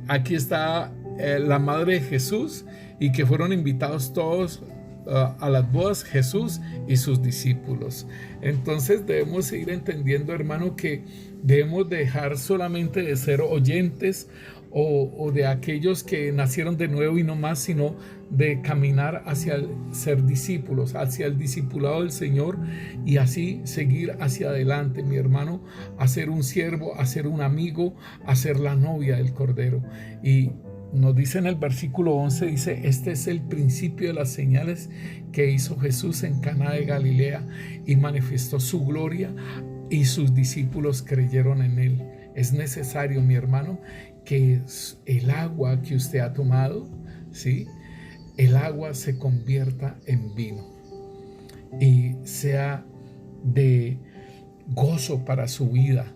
Speaker 1: aquí está la madre de Jesús, y que fueron invitados todos a las bodas, Jesús y sus discípulos. Entonces debemos seguir entendiendo, hermano, que debemos dejar solamente de ser oyentes o de aquellos que nacieron de nuevo y no más, sino de caminar hacia el ser discípulos, hacia el discipulado del Señor, y así seguir hacia adelante, mi hermano, a ser un siervo, a ser un amigo, a ser la novia del Cordero. Y nos dice en el versículo 11, dice, este es el principio de las señales que hizo Jesús en Caná de Galilea y manifestó su gloria, y sus discípulos creyeron en él. Es necesario, mi hermano, que el agua que usted ha tomado, ¿sí?, el agua se convierta en vino y sea de gozo para su vida.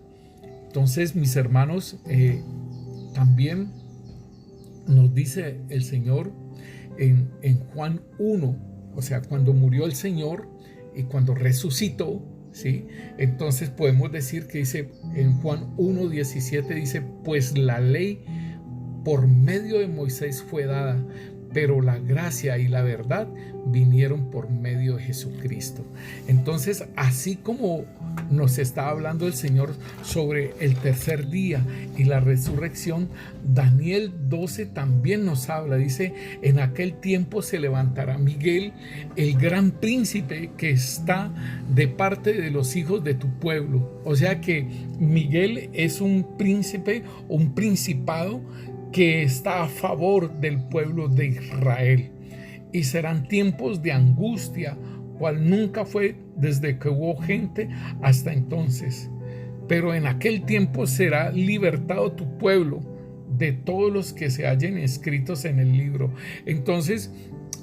Speaker 1: Entonces, mis hermanos, también nos dice el Señor en Juan 1, o sea, cuando murió el Señor y cuando resucitó, ¿sí? Entonces podemos decir que dice en Juan 1:17, dice, pues la ley por medio de Moisés fue dada, pero la gracia y la verdad vinieron por medio de Jesucristo. Entonces, así como nos está hablando el Señor sobre el tercer día y la resurrección, Daniel 12 también nos habla. Dice, en aquel tiempo se levantará Miguel, el gran príncipe que está de parte de los hijos de tu pueblo. O sea que Miguel es un príncipe, un principado que está a favor del pueblo de Israel. Y serán tiempos de angustia, cual nunca fue desde que hubo gente hasta entonces. Pero en aquel tiempo será libertado tu pueblo de todos los que se hallen escritos en el libro. Entonces,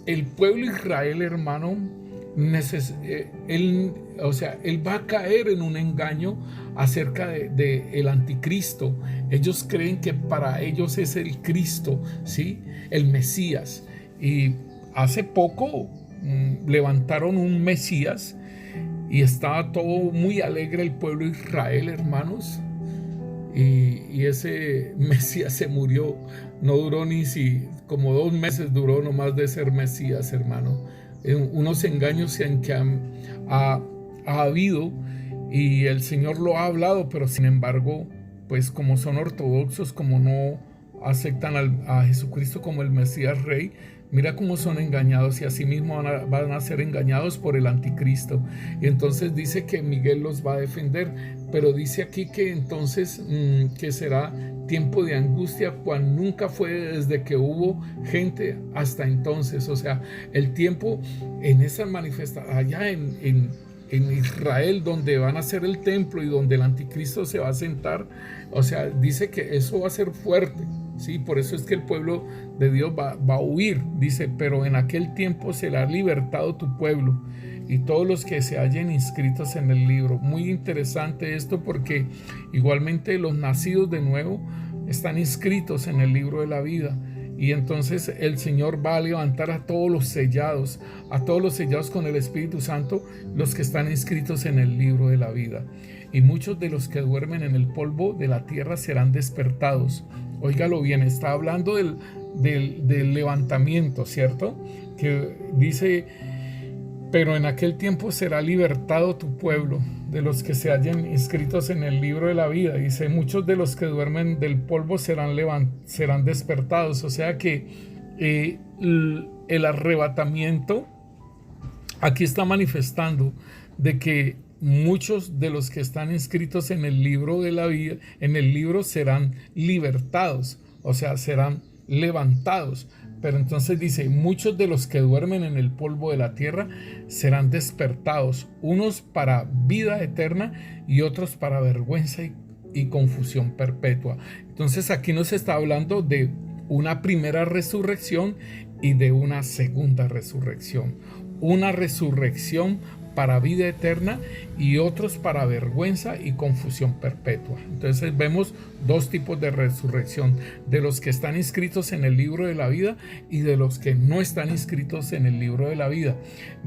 Speaker 1: el pueblo de Israel, hermano, él va a caer en un engaño acerca de el anticristo. Ellos creen que para ellos es el Cristo, ¿sí?, el Mesías. Y hace poco levantaron un Mesías y estaba todo muy alegre el pueblo de Israel, hermanos. Y ese Mesías se murió. No duró como 2 meses duró nomás de ser Mesías, hermano. Unos engaños que ha habido, y el Señor lo ha hablado, pero sin embargo, pues como son ortodoxos, como no aceptan a Jesucristo como el Mesías Rey, mira cómo son engañados, y asimismo van a ser engañados por el anticristo. Y entonces dice que Miguel los va a defender, pero dice aquí que entonces que será tiempo de angustia, cual nunca fue desde que hubo gente hasta entonces. O sea, el tiempo en esa manifestación allá en Israel, donde van a hacer el templo y donde el anticristo se va a sentar, o sea, dice que eso va a ser fuerte, ¿sí? Por eso es que el pueblo de Dios va a huir. Dice, pero en aquel tiempo será libertado tu pueblo y todos los que se hallen inscritos en el libro. Muy interesante esto, porque igualmente los nacidos de nuevo están inscritos en el libro de la vida. Y entonces el Señor va a levantar a todos los sellados con el Espíritu Santo, los que están inscritos en el libro de la vida. Y muchos de los que duermen en el polvo de la tierra serán despertados. Óigalo bien, está hablando del levantamiento, ¿cierto? Que dice, pero en aquel tiempo será libertado tu pueblo, de los que se hallen inscritos en el libro de la vida. Dice, muchos de los que duermen del polvo serán despertados. O sea que el arrebatamiento aquí está manifestando de que muchos de los que están inscritos en el libro de la vida, en el libro, serán libertados, o sea, serán levantados. Pero entonces dice, muchos de los que duermen en el polvo de la tierra serán despertados, unos para vida eterna y otros para vergüenza y confusión perpetua. Entonces aquí nos está hablando de una primera resurrección y de una segunda resurrección. Una resurrección para vida eterna y otros para vergüenza y confusión perpetua. Entonces vemos dos tipos de resurrección, de los que están inscritos en el libro de la vida y de los que no están inscritos en el libro de la vida.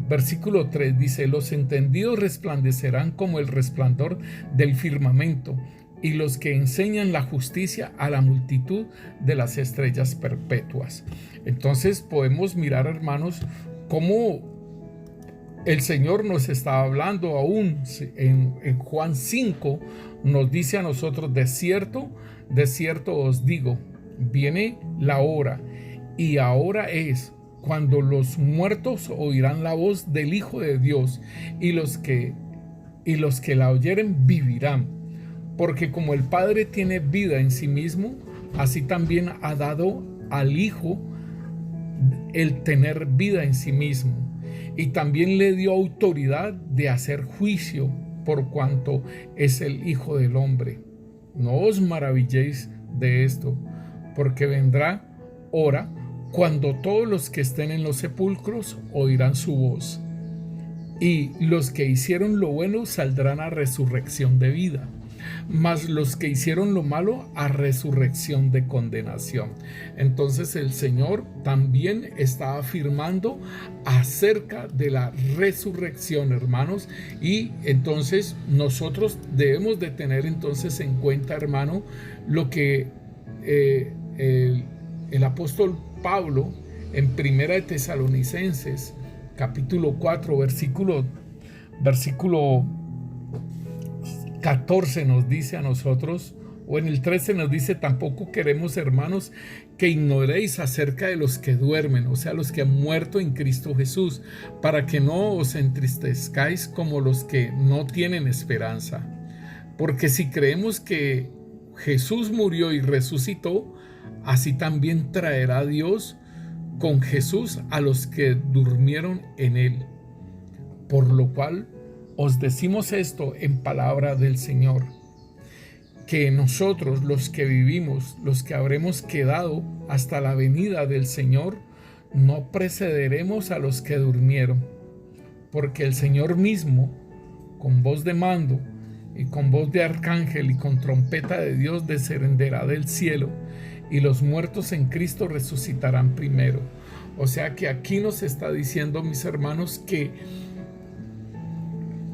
Speaker 1: Versículo 3 dice: los entendidos resplandecerán como el resplandor del firmamento, y los que enseñan la justicia a la multitud de las estrellas perpetuas. Entonces podemos mirar, hermanos, cómo el Señor nos está hablando aún en Juan 5, nos dice a nosotros: de cierto os digo, viene la hora, y ahora es, cuando los muertos oirán la voz del Hijo de Dios, y los que la oyeren vivirán. Porque como el Padre tiene vida en sí mismo, así también ha dado al Hijo el tener vida en sí mismo. Y también le dio autoridad de hacer juicio, por cuanto es el Hijo del Hombre. No os maravilléis de esto, porque vendrá hora cuando todos los que estén en los sepulcros oirán su voz, y los que hicieron lo bueno saldrán a resurrección de vida, mas los que hicieron lo malo a resurrección de condenación. Entonces el Señor también está afirmando acerca de la resurrección, hermanos, y entonces nosotros debemos de tener entonces en cuenta, hermano, lo que el apóstol Pablo en Primera de Tesalonicenses capítulo 4 versículo 14 nos dice a nosotros, o en el 13 nos dice: tampoco queremos, hermanos, que ignoréis acerca de los que duermen, o sea, los que han muerto en Cristo Jesús, para que no os entristezcáis como los que no tienen esperanza. Porque si creemos que Jesús murió y resucitó, así también traerá Dios con Jesús a los que durmieron en él. Por lo cual os decimos esto en palabra del Señor, que nosotros, los que vivimos, los que habremos quedado hasta la venida del Señor, no precederemos a los que durmieron, porque el Señor mismo, con voz de mando y con voz de arcángel y con trompeta de Dios, descenderá del cielo, y los muertos en Cristo resucitarán primero. O sea que aquí nos está diciendo, mis hermanos, que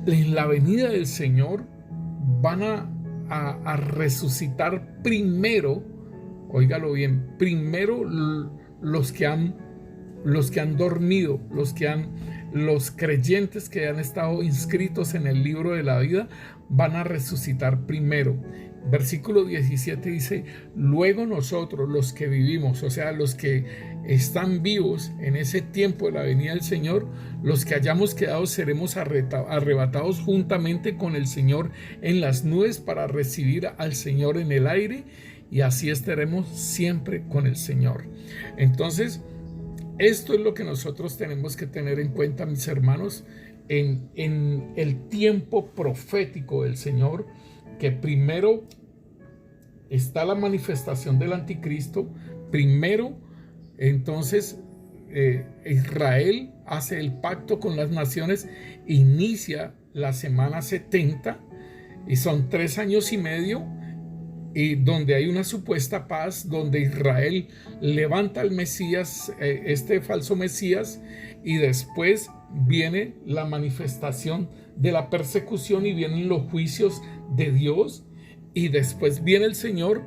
Speaker 1: en la venida del Señor van a resucitar primero, óigalo bien, primero los que han dormido, los creyentes que han estado inscritos en el libro de la vida van a resucitar primero. Versículo 17 dice: luego nosotros, los que vivimos, o sea, los que están vivos en ese tiempo de la venida del Señor, los que hayamos quedado, seremos arrebatados juntamente con el Señor en las nubes para recibir al Señor en el aire, y así estaremos siempre con el Señor. Entonces, esto es lo que nosotros tenemos que tener en cuenta, mis hermanos, en el tiempo profético del Señor, que primero está la manifestación del anticristo. Primero, entonces, Israel hace el pacto con las naciones, inicia la semana 70, y son 3 años y medio, y donde hay una supuesta paz, donde Israel levanta al Mesías, este falso Mesías, y después viene la manifestación de la persecución y vienen los juicios de Dios, y después viene el Señor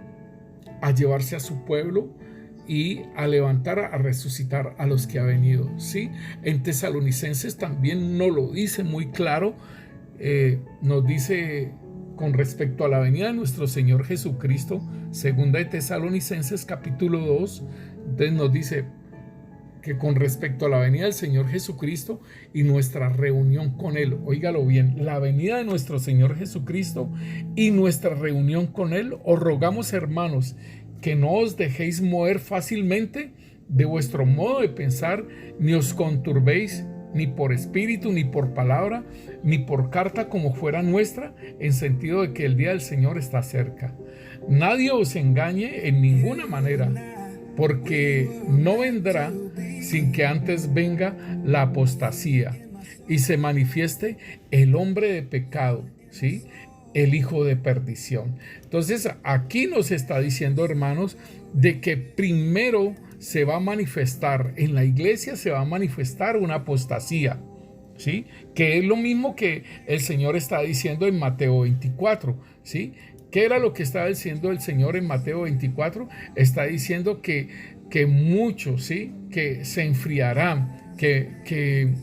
Speaker 1: a llevarse a su pueblo y a levantar, a resucitar a los que ha venido, ¿sí? En Tesalonicenses también nos lo dice muy claro, nos dice con respecto a la venida de nuestro Señor Jesucristo, segunda de Tesalonicenses capítulo 2, entonces nos dice que con respecto a la venida del Señor Jesucristo y nuestra reunión con Él, óigalo bien, la venida de nuestro Señor Jesucristo y nuestra reunión con Él, os rogamos, hermanos, que no os dejéis mover fácilmente de vuestro modo de pensar, ni os conturbéis ni por espíritu, ni por palabra, ni por carta como fuera nuestra, en sentido de que el día del Señor está cerca. Nadie os engañe en ninguna manera, porque no vendrá sin que antes venga la apostasía y se manifieste el hombre de pecado, ¿sí? El hijo de perdición. Entonces aquí nos está diciendo, hermanos, de que primero se va a manifestar en la iglesia, se va a manifestar una apostasía, ¿sí? Que es lo mismo que el Señor está diciendo en Mateo 24, ¿sí? ¿Qué era lo que estaba diciendo el Señor en Mateo 24? Está diciendo que muchos, ¿sí? Que se enfriarán, que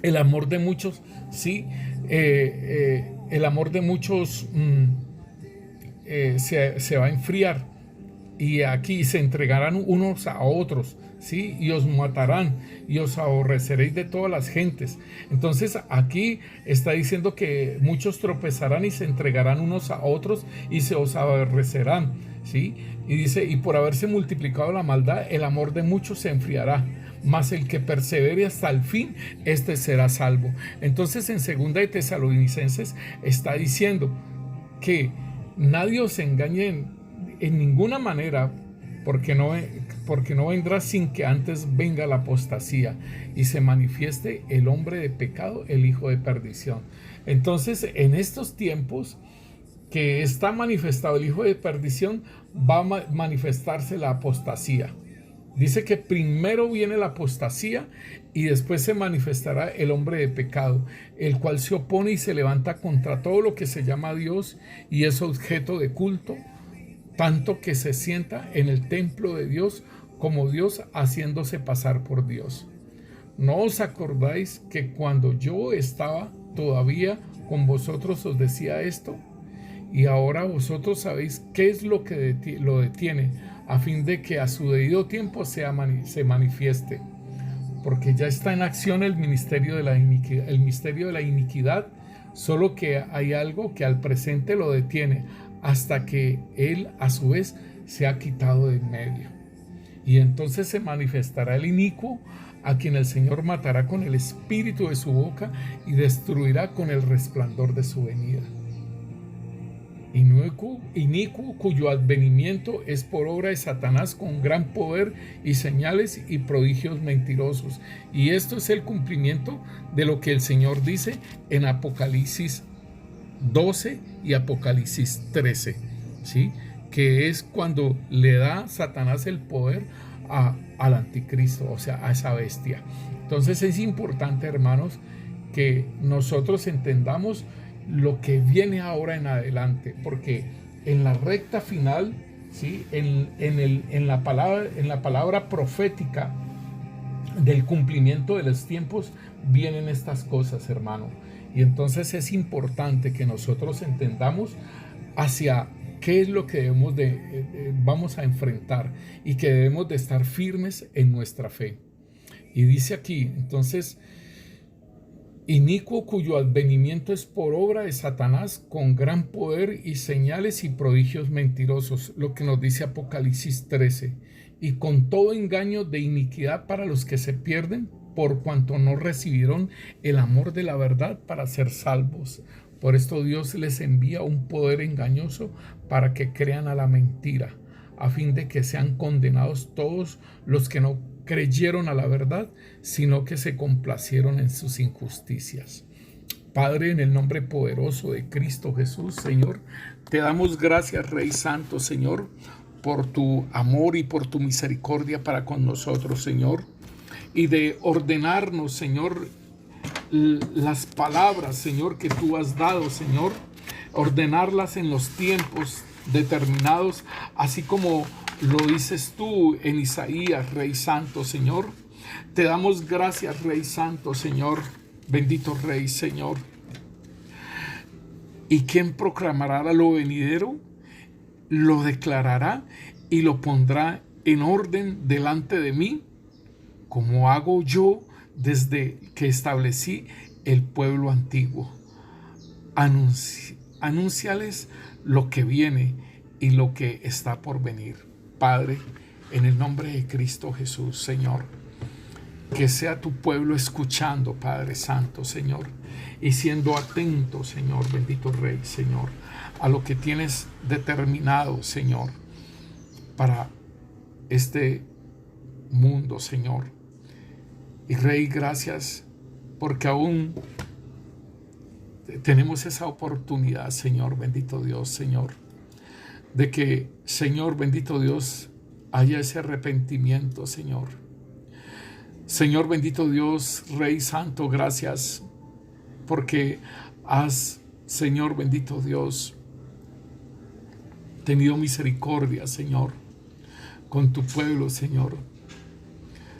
Speaker 1: el amor de muchos, ¿sí? El amor de muchos se va a enfriar, y aquí se entregarán unos a otros, ¿sí? Y os matarán y os aborreceréis de todas las gentes. Entonces aquí está diciendo que muchos tropezarán y se entregarán unos a otros y se os aborrecerán, ¿sí? Y dice, y por haberse multiplicado la maldad, el amor de muchos se enfriará, mas el que persevere hasta el fin, este será salvo. Entonces en 2 de Tesalonicenses está diciendo que nadie os engañe en ninguna manera, porque no vendrá sin que antes venga la apostasía y se manifieste el hombre de pecado, el hijo de perdición. Entonces en estos tiempos que está manifestado el hijo de perdición, va a manifestarse la apostasía. Dice que primero viene la apostasía y después se manifestará el hombre de pecado, el cual se opone y se levanta contra todo lo que se llama Dios y es objeto de culto, tanto que se sienta en el templo de Dios como Dios, haciéndose pasar por Dios. ¿No os acordáis que cuando yo estaba todavía con vosotros os decía esto? Y ahora vosotros sabéis qué es lo que lo detiene, a fin de que a su debido tiempo se manifieste. Porque ya está en acción el misterio de la iniquidad, solo que hay algo que al presente lo detiene, hasta que él a su vez se ha quitado de en medio. Y entonces se manifestará el inicuo, a quien el Señor matará con el espíritu de su boca y destruirá con el resplandor de su venida. Inicuo, cuyo advenimiento es por obra de Satanás con gran poder y señales y prodigios mentirosos. Y esto es el cumplimiento de lo que el Señor dice en Apocalipsis 12 y Apocalipsis 13, ¿sí? Que es cuando le da Satanás el poder al anticristo, o sea, a esa bestia. Entonces es importante, hermanos, que nosotros entendamos lo que viene ahora en adelante, porque en la recta final, ¿sí? en la palabra profética del cumplimiento de los tiempos vienen estas cosas, hermano. Y entonces es importante que nosotros entendamos hacia qué es lo que vamos a enfrentar y que debemos de estar firmes en nuestra fe. Y dice aquí, entonces, inicuo, cuyo advenimiento es por obra de Satanás con gran poder y señales y prodigios mentirosos, lo que nos dice Apocalipsis 13, y con todo engaño de iniquidad para los que se pierden, por cuanto no recibieron el amor de la verdad para ser salvos. Por esto Dios les envía un poder engañoso para que crean a la mentira, a fin de que sean condenados todos los que no creyeron a la verdad, sino que se complacieron en sus injusticias. Padre, en el nombre poderoso de Cristo Jesús, Señor, te damos gracias, Rey Santo, Señor, por tu amor y por tu misericordia para con nosotros, Señor, y de ordenarnos, Señor, las palabras, Señor, que tú has dado, Señor, ordenarlas en los tiempos determinados, así como lo dices tú en Isaías, Rey Santo, Señor. Te damos gracias, Rey Santo, Señor, bendito Rey, Señor. ¿Y quién proclamará lo venidero? Lo declarará y lo pondrá en orden delante de mí, como hago yo desde que establecí el pueblo antiguo. Anunciales lo que viene y lo que está por venir. Padre, en el nombre de Cristo Jesús, Señor, Que sea tu pueblo escuchando, Padre Santo, Señor, y siendo atento, Señor, bendito Rey, Señor, a lo que tienes determinado, Señor, para este mundo, Señor. Y Rey, gracias porque aún tenemos esa oportunidad, Señor, bendito Dios, Señor, de que, Señor, bendito Dios, haya ese arrepentimiento, Señor. Señor, bendito Dios, Rey Santo, gracias porque has, Señor, bendito Dios, tenido misericordia, Señor, con tu pueblo, Señor.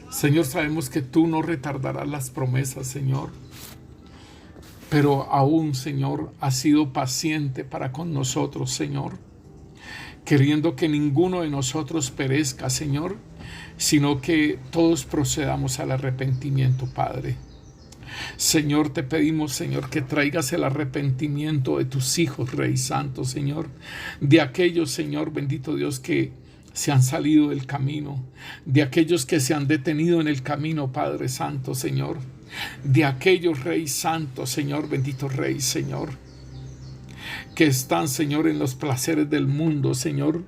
Speaker 1: Señor, sabemos que tú no retardarás las promesas, Señor, pero aún, Señor, has sido paciente para con nosotros, Señor, queriendo que ninguno de nosotros perezca, Señor, sino que todos procedamos al arrepentimiento, Padre. Señor, te pedimos, Señor, que traigas el arrepentimiento de tus hijos, Rey Santo, Señor, de aquellos, Señor, bendito Dios, que se han salido del camino, de aquellos que se han detenido en el camino, Padre Santo, Señor, de aquellos, Rey Santo, Señor, bendito Rey, Señor, que están, Señor, en los placeres del mundo, Señor,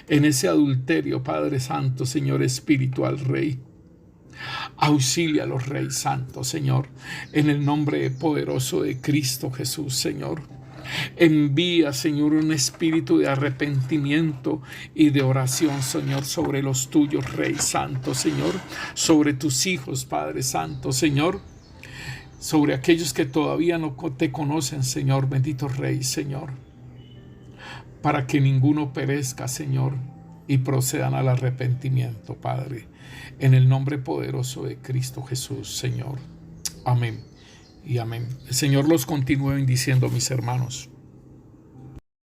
Speaker 1: en ese adulterio, Padre Santo, Señor espiritual, Rey. Auxílialos, Rey Santo, Señor, en el nombre poderoso de Cristo Jesús, Señor. Envía, Señor, un espíritu de arrepentimiento y de oración, Señor, sobre los tuyos, Rey Santo, Señor, sobre tus hijos, Padre Santo, Señor, sobre aquellos que todavía no te conocen, Señor, bendito Rey, Señor, para que ninguno perezca, Señor, y procedan al arrepentimiento, Padre, en el nombre poderoso de Cristo Jesús, Señor. Amén y amén. El Señor los continúe bendiciendo, mis hermanos.